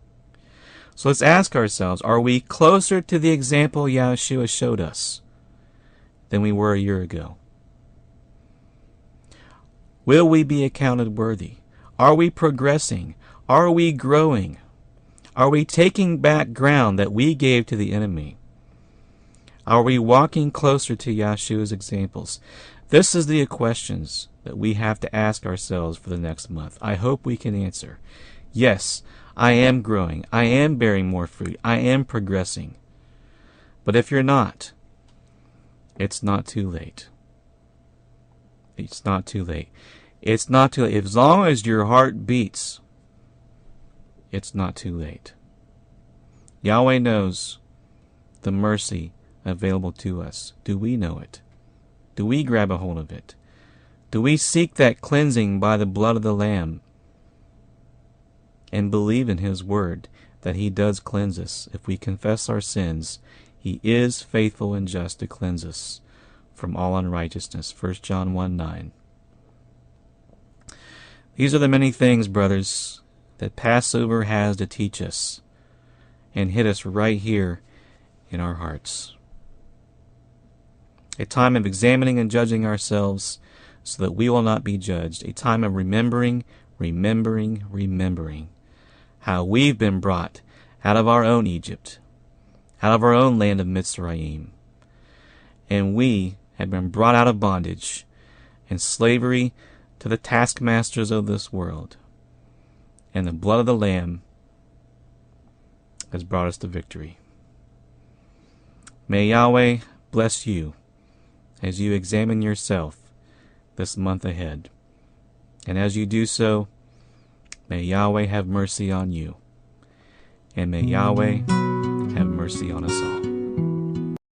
So let's ask ourselves, are we closer to the example Yahshua showed us than we were a year ago? Will we be accounted worthy? Are we progressing? Are we growing? Are we taking back ground that we gave to the enemy? Are we walking closer to Yahshua's examples? This is the questions that we have to ask ourselves for the next month. I hope we can answer. Yes, I am growing. I am bearing more fruit. I am progressing. But if you're not, it's not too late. It's not too late. It's not too late. As long as your heart beats, it's not too late. Yahweh knows the mercy available to us. Do we know it? Do we grab a hold of it? Do we seek that cleansing by the blood of the Lamb and believe in His word that He does cleanse us? If we confess our sins, He is faithful and just to cleanse us from all unrighteousness. 1 John 1:9. These are the many things, brothers, that Passover has to teach us and hit us right here in our hearts. A time of examining and judging ourselves so that we will not be judged. A time of remembering how we've been brought out of our own Egypt, out of our own land of Mitzrayim. And we have been brought out of bondage and slavery to the taskmasters of this world. And the blood of the Lamb has brought us to victory. May Yahweh bless you as you examine yourself this month ahead. And as you do so, may Yahweh have mercy on you. And may Yahweh have mercy on us all.